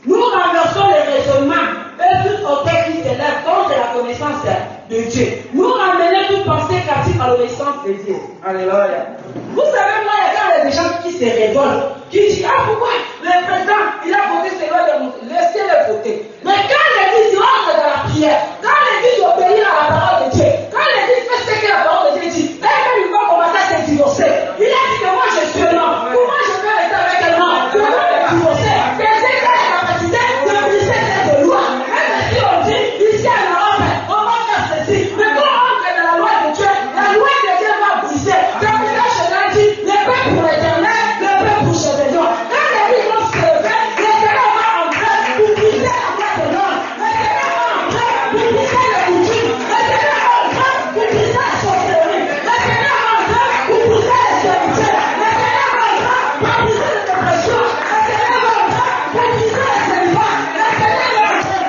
Nous renversons les raisonnements. Et tout auteur qui s'élève contre la connaissance de Dieu. Nous ramenons toute pensée captive à l'obéissance de Dieu. Alléluia. Vous savez, moi, il y a des gens qui se révoltent, qui disent, ah, pourquoi le président, il a voté c'est loin de monter. Laissez-le voter. Mais quand l'église rentre dans la prière, quand l'église obéit à la parole de Dieu, quand l'église fait ce que la parole de Dieu dit, et quand il va commencer à se divorcer, il a dit que moi je suis un homme. Comment je peux rester avec un homme? Je veux me divorcer. Mais c'est la capacité de briser cette loi. Même si on dit, ici en Europe, on va faire ceci. Mais quand on entre dans la loi de Dieu, la loi de Dieu va briser. C'est pour ça que je l'ai dit, le peuple pour l'éternel, le peuple pour Chevalier. Quand l'église va se lever, le Seigneur va entrer pour briser la loi de l'homme. Le Seigneur va entrer pour briser les coutumes. Le Seigneur va entrer pour briser la sorcellerie. Le Seigneur va entrer pour briser les servitudes. Le Seigneur va entrer pour briser les dépressions. Le Seigneur va entrer pour briser les célibats. Le Seigneur va entrer.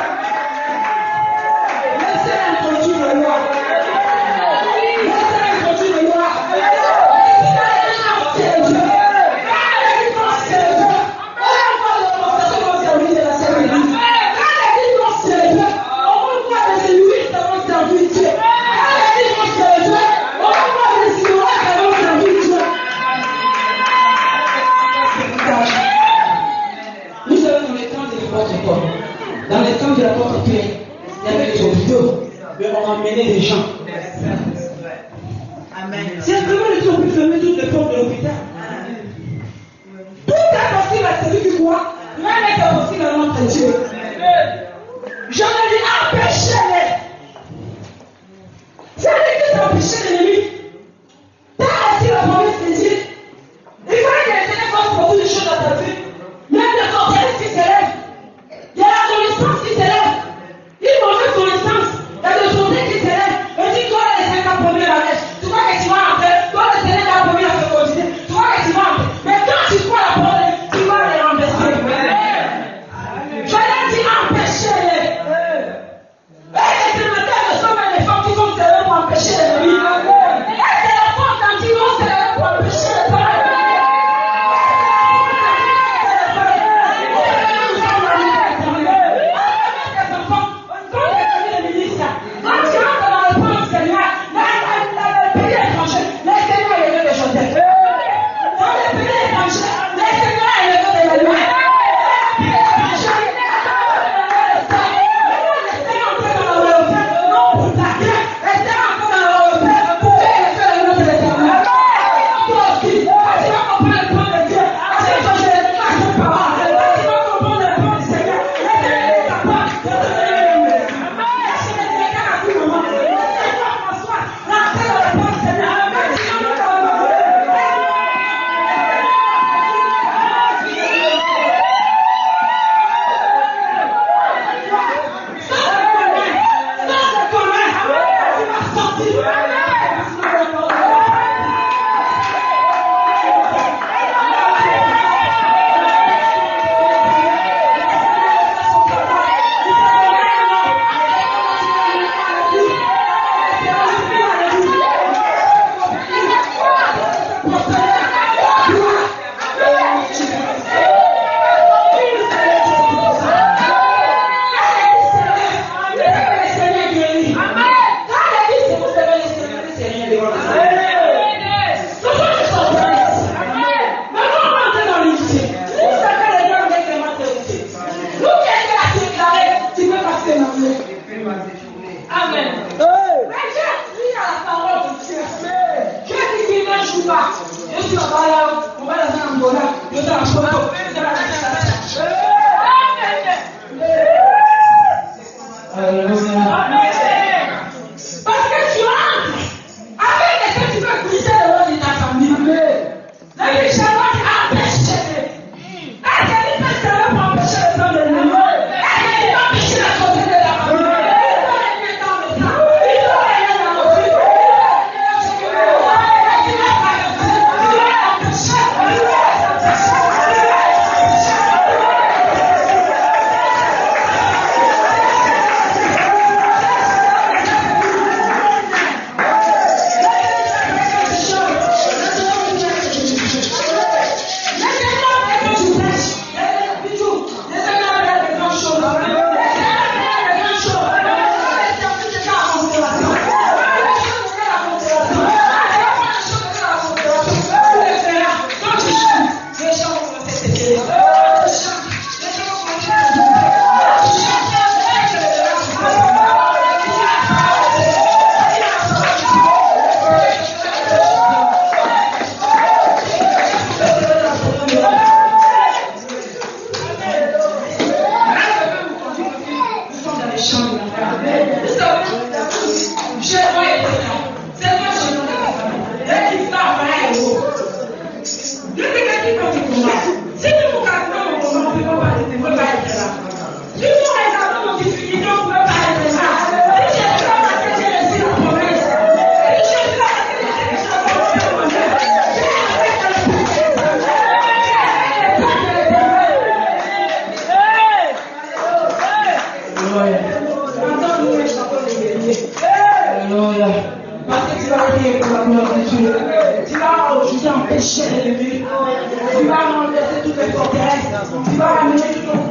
Laissez introduire le loi. Laissez introduire le loi. Dans les temps de l'apôtre Pierre, il y avait des hôpitaux, mais on emmenait des gens. C'est vraiment les gens qui fermaient toutes les portes de l'hôpital. Tout est possible à celui qui croit, rien n'est possible à notre Dieu. Je me dis, empêchez-les. C'est lui qui t'a empêché l'ennemi. T'as reçu la promesse de Dieu. soir, je suis là, on va dans un Angola, je suis en photo. Parce que tu entres avec les que tu peux briser le rôle de ta famille. La vie charlotte empêche. Elle dit parce qu'elle va pas empêcher le plan de l'ennemi. Elle va empêcher la santé de la famille. Tu vas empêcher l'ennemi, tu vas renverser toutes les forteresses, tu vas ramener tout ton